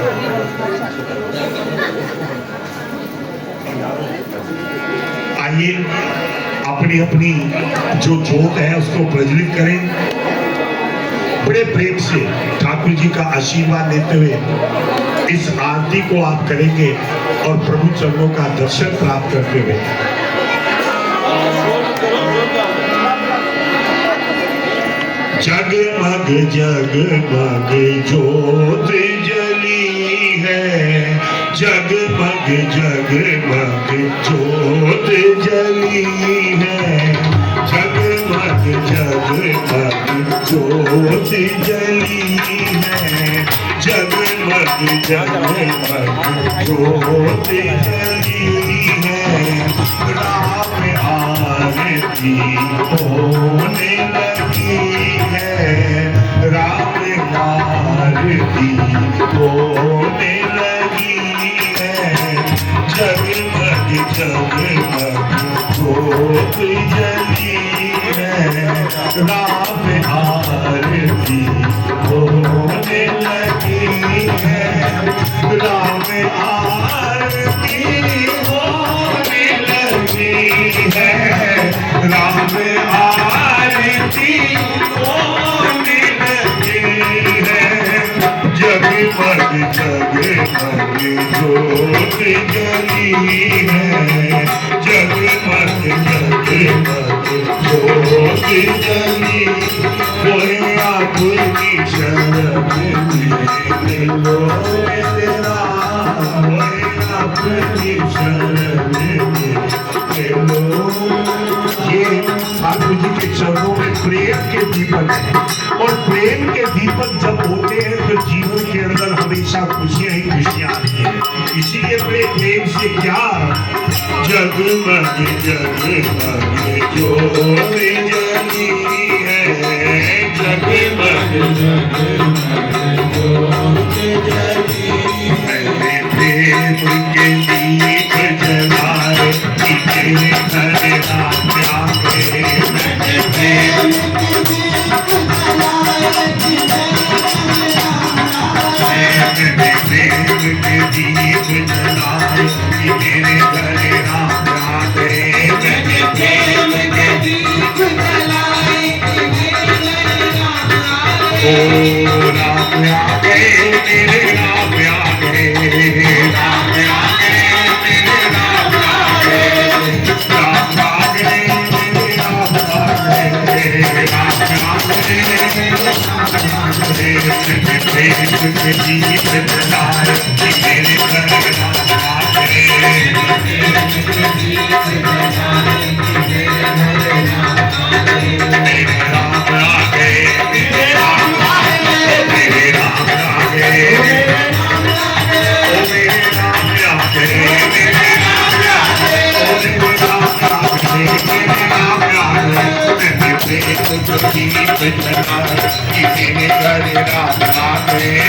आइए अपनी अपनी जो जोत है उसको प्रज्वलित करें। बड़े प्रेम से ठाकुर जी का आशीर्वाद लेते हुए इस आरती को आप करेंगे और प्रभु चरणों का दर्शन प्राप्त करते हुए। जगमग जगमग जोत जली है, जगमग जगमग जोत जली है, जगमग जगमग जोत जली है, जगमग जगमग जोत जली है। राम आरती होने लगी है, राम आरती होने लगी है। जगमग जगमग जोत जली है, राम आरती होने लगी है, राम आरती होने लगी है, राम आरती होने लगी है। जगमग जगमग जोत जली है, जगमग जगमग जोत जली। कोई आपकी शरण में लो तेरा, कोई आपकी शरण में लो। ये ठाकुर जी के चरणों में प्रेम के दीपक है और प्रेम के दीपक जब होते हैं तो जीवन के अंदर हमेशा खुशियां ही खुशियां आती हैं। इसीलिए बड़े प्रेम से क्या जगमग जगमग जोत जली है, जगमग जगमग जोत जली है। प्रेम के दीप जलाए तेरे घर राम आए, प्रेम के दीप जलाए तेरे घर राम आए, प्रेम के दीप जलाए ओ राम आ गए मेरे राम आ गए, राम आ गए मेरे राम आ गए, राम आ गए मेरे राम आ गए, राम आ गए प्रेम के दीप जलाए मेरे घर राम आ गए, मेरे राम आ गए, मेरे राम आ गए, मेरे राम आ गए, ओ मेरे राम आ गए, मेरे राम आ गए, ओ मेरे राम आ गए, मेरे राम आ गए। मैंने प्रेम को दीप जलाए मेरे घर राम आ गए,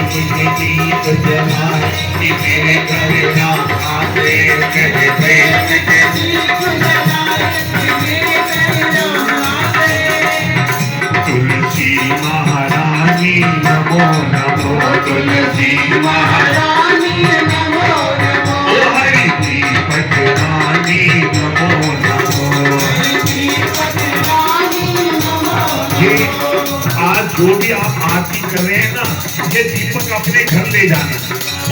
मुझे दीप जलाए कि मेरे घर ना आते कहे प्रेम के दीप जलाए कि मेरे घर ना आते। तुलसी महारानी नमो नमो, तुलसी महारानी नमो नमो, ओ हरि दीपक रानी नमो नमो। ये आज जो भी आप आरती कर रहे हैं ना, ये दीपक अपने घर ले जाना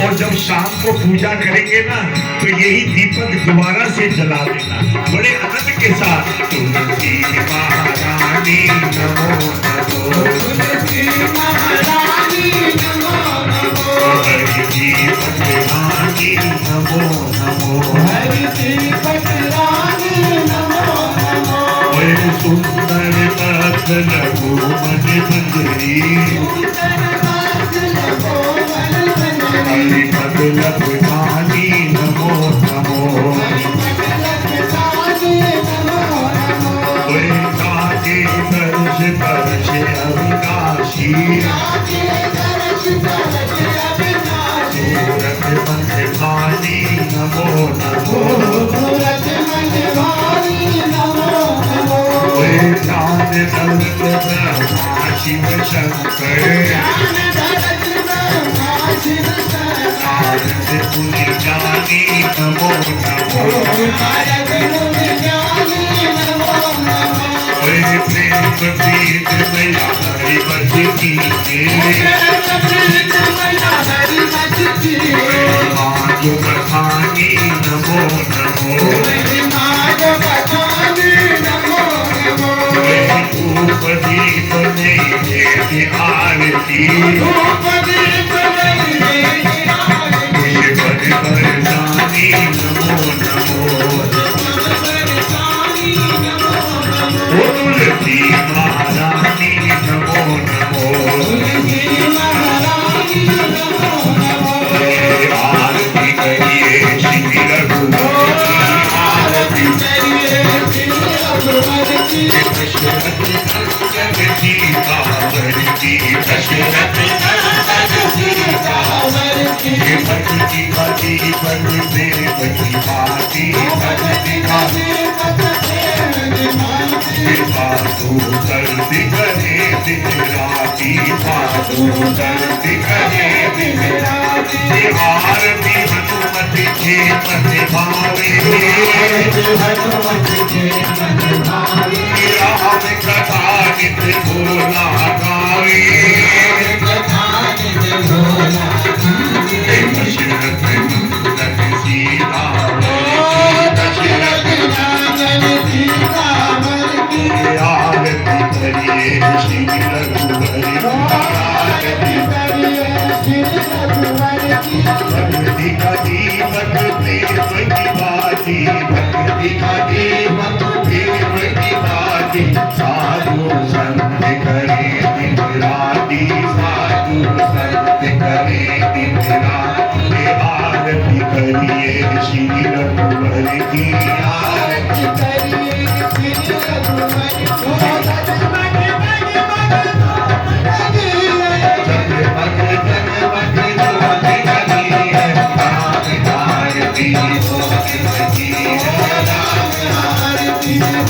और जब शाम को पूजा करेंगे ना तो यही दीपक दोबारा से जला देना बड़े आनंद के साथ। तुलसी महारानी नमो नमो, तुलसी महारानी नमो नमो, हरि दीपक रानी नमो नमो, हरि दीपक रानी नमो नमो। बड़े सुंदर पथ लघु मन मंजरी, हरि पद लघुनानी नमो नमो, बड़े काके दर्श दर्श अविनाशी, सूरत मन भानी नमो नमो, बड़े चांद दर्श ब्रह्मा शिव शंकर, नारद मुनि ज्ञानी नमो नमो, बड़े प्रेम प्रीत मैया हरि बस की माधु बखानी नमो नमो, धूप दीप नैवेद्य आरती, खुश बर बरसानी नमो नमो, ओ तुलसी महारानी नमो नमो, आरती करिए श्री रघुनाथ की, आरती दशरथ नंदन सीतावर की, दशरथ नंदन सीतावर की, भक्ति भक्ति बन प्रेम की बाती, भक्ति पातु सर्दी करे दिन राती, पातु सर्दी करे दिन राती। आरती हनुमत के पति भावे, राम कथा नित्य भोला गावे, दशरथ नंदन सीतावर की, आरती करिए श्री रघुवर की, भक्ति का दीपक प्रेम की बाती, भक्ति का दीपक प्रेम की बाती, साधु संत करे दिन राती, साधु संत करे दिन राती। आरती करिए श्री रघुवर की, आरती करिए श्री रघुवर की, जगमग जगमग ज्योति जगी है, राम आरती ज्योति जगी है, राम आरती ज्योति जगी है।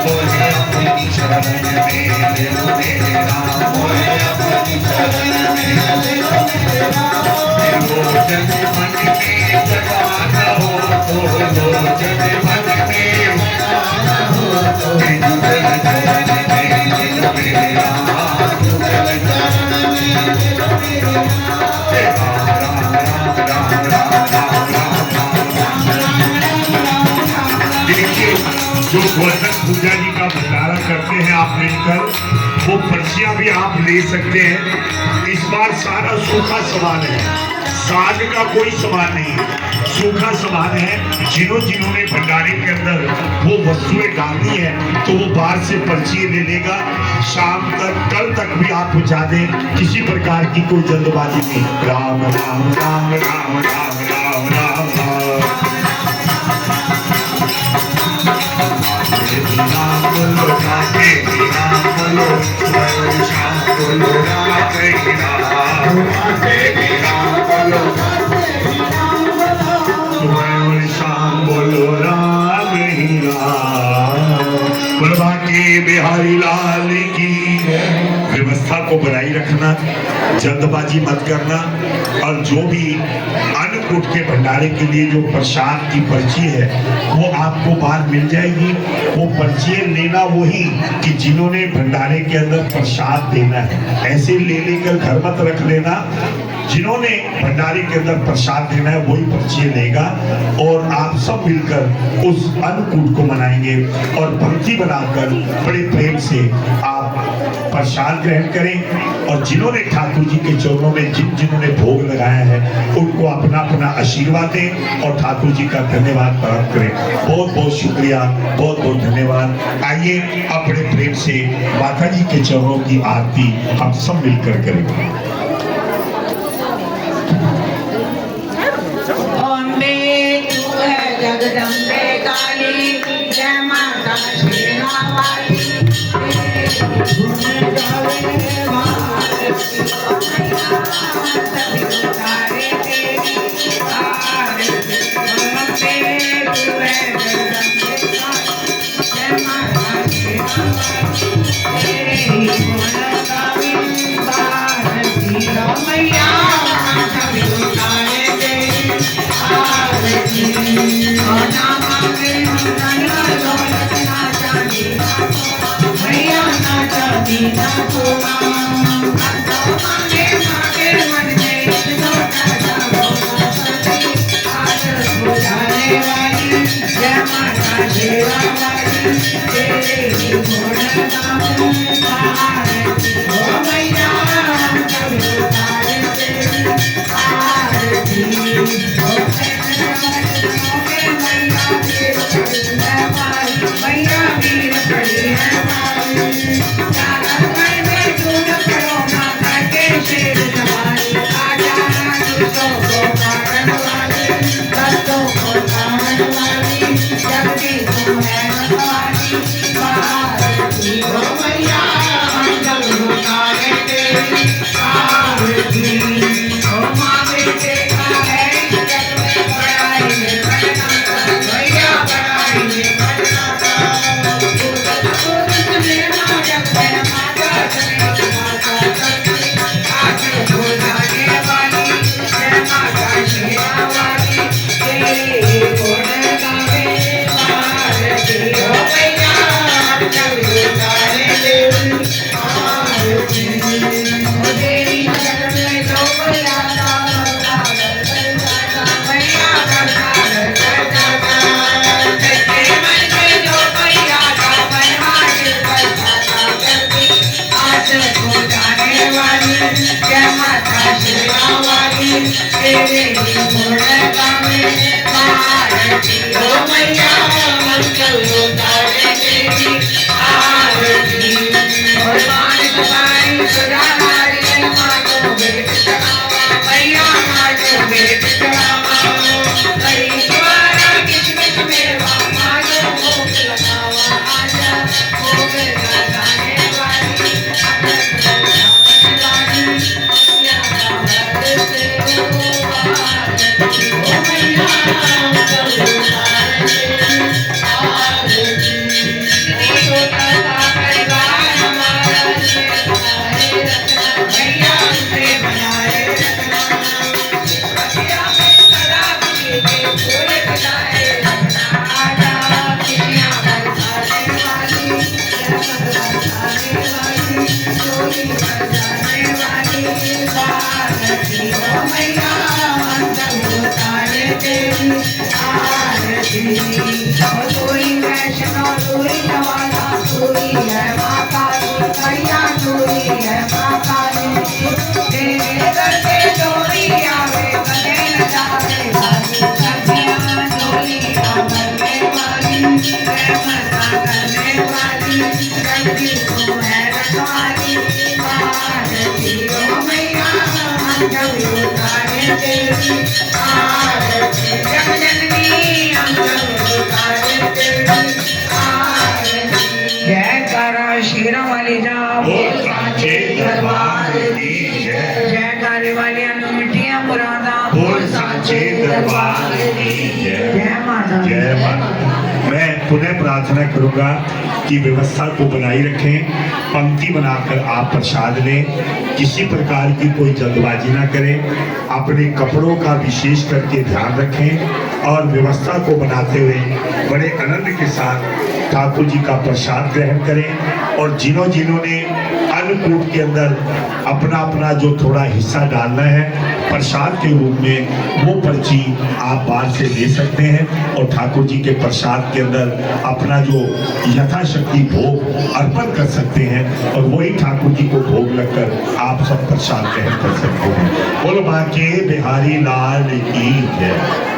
बोले अपनी शरण में ले लो मेरे राम, बोले अपनी शरण में ले लो मेरे राम। जग मन में जगाना हो तो जग मन में जगाना हो तो, जुगल चरण में ले लो मेरे राम, जुगल चरण में ले लो मेरे राम। राम राम राम राम राम राम राम राम। देखिए जो गोवर्धन पूजा जी का भंडारा करते हैं आप मिलकर, वो पर्चियां भी आप ले सकते हैं। इस बार सारा सूखा सामान है, साग का कोई सामान नहीं, सूखा सामान है। जिन्होंने भंडारे के अंदर वो वस्तुएं डालनी है तो वो बाहर से पर्ची ले लेगा। शाम तक कल तक भी आप पहुंचा दें, किसी प्रकार की कोई जल्दबाजी नहीं। राम राम राम राम राम राम राम राम बोलो, राम बोलो, शाम को बोलो राम ही राम, आते ही राम बोलो, सुबह और शाम बोलो राम ही राम। प्रभा के बिहारी लाल की व्यवस्था को बनाए रखना, जल्दबाजी मत करना। और जो भी अन्नकूट के भंडारे के लिए जो प्रसाद की पर्ची है वो आपको बाहर मिल जाएगी। वो पर्ची लेना वही कि जिन्होंने भंडारे के अंदर प्रसाद देना है, ऐसे ले लेकर घर मत रख लेना। जिन्होंने भंडारे के अंदर प्रसाद देना है वही पर्ची लेगा और आप सब मिलकर उस अन्नकूट को मनाएंगे और पंक्ति बनाकर बड़े प्रेम से आप प्रसाद ग्रहण करें। और जिन्होंने ठाकुर जी के चरणों में जिन्होंने भोग लगाया है उनको अपना अपना आशीर्वाद दें और ठाकुर जी का धन्यवाद प्राप्त करें। बहुत बहुत शुक्रिया, बहुत बहुत धन्यवाद। आइए अपने प्रेम से माता जी के चरणों की आरती हम सब मिलकर करें। जगदम्बे काली, जय माता शेरा वाली, सभी उतारे तेरी आरती। अम्बे तू है जगदम्बे काली, जय माता शेरा वाली, तेरे ही गुण गावे भारती। ओ मैया सभी उतारे तेरी आरती। भैया नाचा दीना जय माता शेरा वाली, तेरे ही गुण गावे भारती। ओ मैया सभी उतारे तेरी आरती। मैया वीर पड़ी है मारी, चार में दूर करो माता के शेर सवारी। आजा दूसरों को मारन वाली, दर्दों को थामन वाली, जगदी तुम है रखवाली भारती। ओ मैया हम जब उतारे तेरी आरती। ओ माँ बेटे का है जग में बड़ाई है करना, भैया बड़ाई है करना। तेरे ही गुण गावे भारती। ओ मैया मंगल उतारे तेरी आरती। और पान सुपारी सदा नारी माँ को भेंट चढ़ावा, मैया माँ को भेंट चढ़ावा। कई द्वारा किशमिश मेवा माँ को भोग लगावा। आजा भोग लगाने वाली, जयकारा शेरा वाली ले जाओ बोल सांचे दरबार की जय। जयकारे वालियां नु मिठियां मुरादां बोल सांचे दरबार की जय। जय माता दी। जय माता। मैं पुनः प्रार्थना करूंगा कि व्यवस्था को बनाए रखें, पंक्ति बनाकर आप प्रसाद लें, किसी प्रकार की कोई जल्दबाजी ना करें, अपने कपड़ों का विशेष करके ध्यान रखें और व्यवस्था को बनाते हुए बड़े आनंद के साथ ठाकुर जी का प्रसाद ग्रहण करें। और जिन्होंने अन्नकूट के अंदर अपना अपना जो थोड़ा हिस्सा डालना है प्रसाद के रूप में, वो पर्ची आप बाहर से ले सकते हैं और ठाकुर जी के प्रसाद के अंदर अपना जो यथाशक्ति भोग अर्पण कर सकते हैं और वही ठाकुर जी को भोग लगकर आप सब प्रसाद ग्रहण कर सकते हैं। बोलो बांके बिहारी लाल की जय।